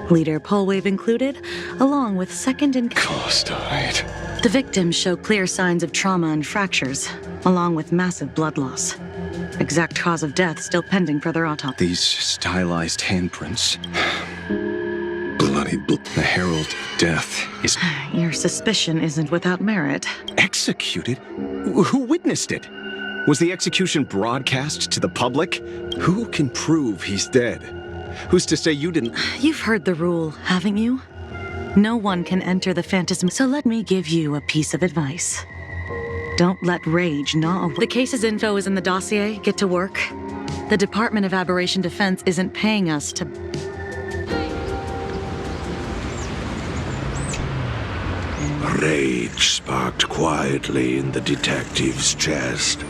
Leader Polwave included, along with second in... Costite. The victims show clear signs of trauma and fractures, along with massive blood loss. Exact cause of death still pending further autopsy. These stylized handprints. The herald of death is... Your suspicion isn't without merit. Executed? Who witnessed it? Was the execution broadcast to the public? Who can prove he's dead? Who's to say you didn't... You've heard the rule, haven't you? No one can enter the Phantasm, so let me give you a piece of advice. Don't let rage gnaw. The case's info is in the dossier. Get to work. The Department of Aberration Defense isn't paying us to... Rage sparked quietly in the detective's chest,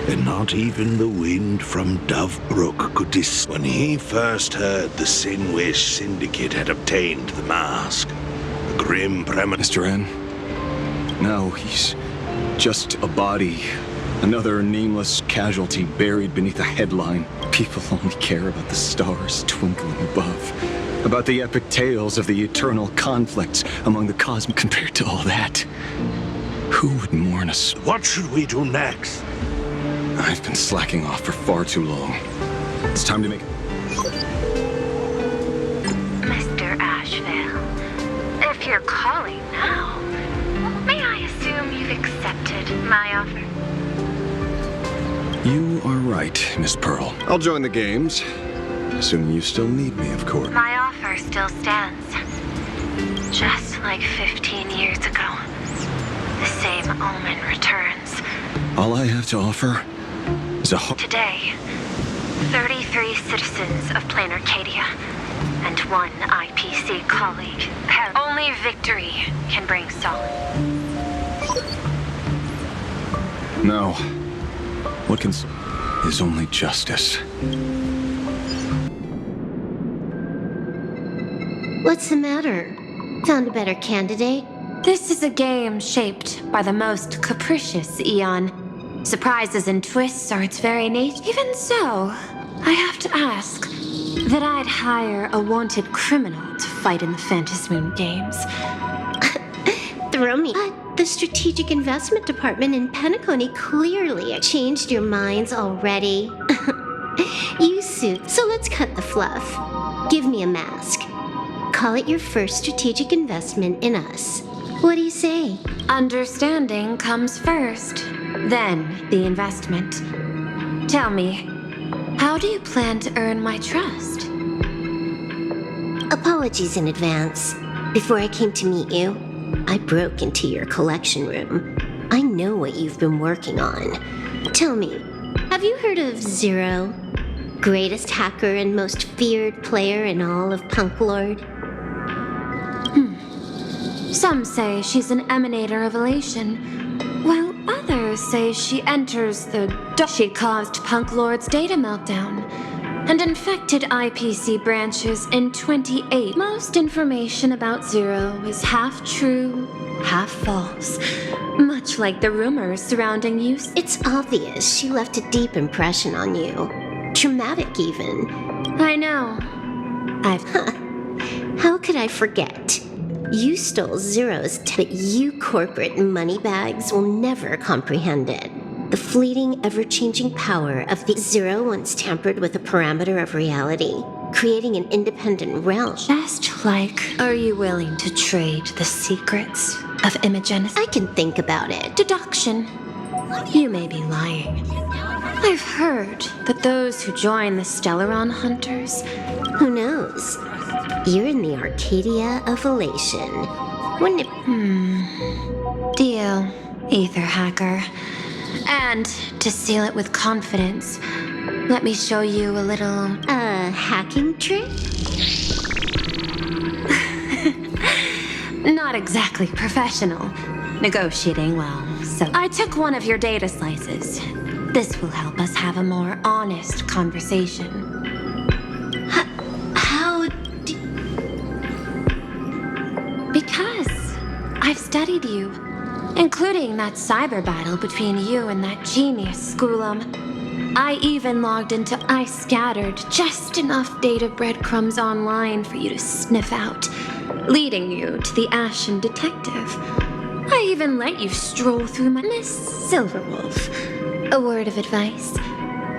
and not even the wind from Dovebrook could When he first heard the Sinwish Syndicate had obtained the mask, a grim premise... Mr. N? No, he's just a body. Another nameless casualty buried beneath a headline. People only care about the stars twinkling above. About the epic tales of the eternal conflicts among the cosmic. Compared to all that, who would mourn us? What should we do next? I've been slacking off for far too long. It's time to make... Mr. Ashvale, if you're calling now, may I assume you've accepted my offer? You are right, Miss Pearl. I'll join the games. Assuming you still need me, of course. My offer still stands. Just like 15 years ago, the same omen returns. All I have to offer is a Today, 33 citizens of Plain Arcadia and 1 IPC colleague have... Only victory can bring solace. No. What can... is only justice. What's the matter? Found a better candidate? This is a game shaped by the most capricious Eon. Surprises and twists are its very nature. Even so, I have to ask that I'd hire a wanted criminal to fight in the Phantasmoon games. Throw me. The Strategic Investment Department in Penacony clearly changed your minds already. You suit, so let's cut the fluff. Give me a mask. Call it your first strategic investment in us. What do you say? Understanding comes first, then the investment. Tell me, how do you plan to earn my trust? Apologies in advance. Before I came to meet you, I broke into your collection room. I know what you've been working on. Tell me, have you heard of Zero? Greatest hacker and most feared player in all of Punk Lord? Some say she's an emanator of elation, while others say she enters the She caused Punk Lord's data meltdown and infected IPC branches in 28. Most information about Zero is half true, half false, much like the rumors surrounding you. It's obvious she left a deep impression on you. Traumatic, even. I know. How could I forget? You stole Zero's but you corporate moneybags will never comprehend it. The fleeting, ever-changing power of the Zero once tampered with a parameter of reality, creating an independent realm. Just like, are you willing to trade the secrets of Imogenesis? I can think about it. Deduction. You may be lying. I've heard that those who join the Stellaron Hunters... Who knows? You're in the Arcadia of Elation. Wouldn't it... Deal, Ether Hacker. And to seal it with confidence, let me show you a little... hacking trick? Not exactly professional. Negotiating well, so... I took one of your data slices. This will help us have a more honest conversation. Because I've studied you, including that cyber battle between you and that genius Schoolum. I even logged into I scattered just enough data breadcrumbs online for you to sniff out, leading you to the Ashen Detective. I even let you stroll through my... Miss Silverwolf, a word of advice.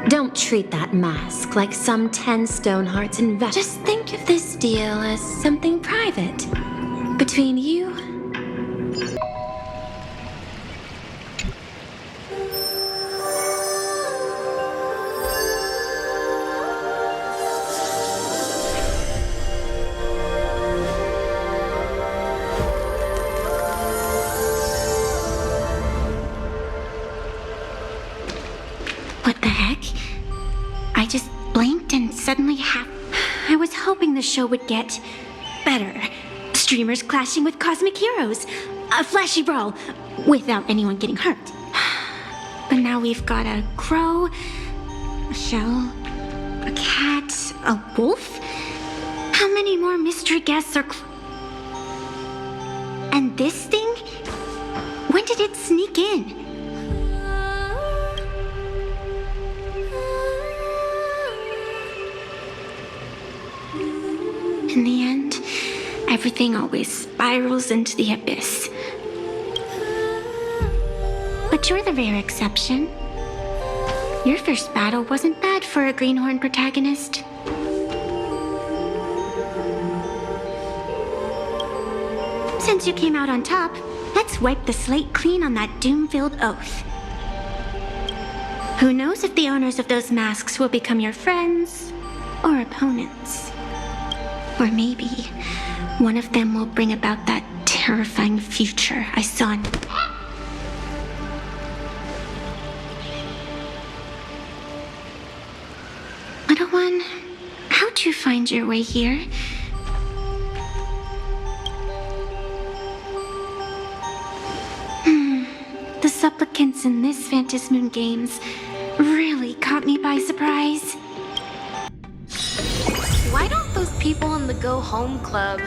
Don't treat that mask like some 10 Stonehearts invest. Just think of this deal as something private. Between you... What the heck? I just blinked and suddenly I was hoping the show would get better. Streamers clashing with cosmic heroes. A flashy brawl without anyone getting hurt. But now we've got a crow, a shell, a cat, a wolf. How many more mystery guests are... And this thing? When did it sneak in? In the end, everything always spirals into the abyss. But you're the rare exception. Your first battle wasn't bad for a greenhorn protagonist. Since you came out on top, let's wipe the slate clean on that doom-filled oath. Who knows if the owners of those masks will become your friends or opponents? Or maybe one of them will bring about that terrifying future I saw in... Little one, how'd you find your way here? The supplicants in this Phantasmoon Games really caught me by surprise. Why don't those people in the Go Home Club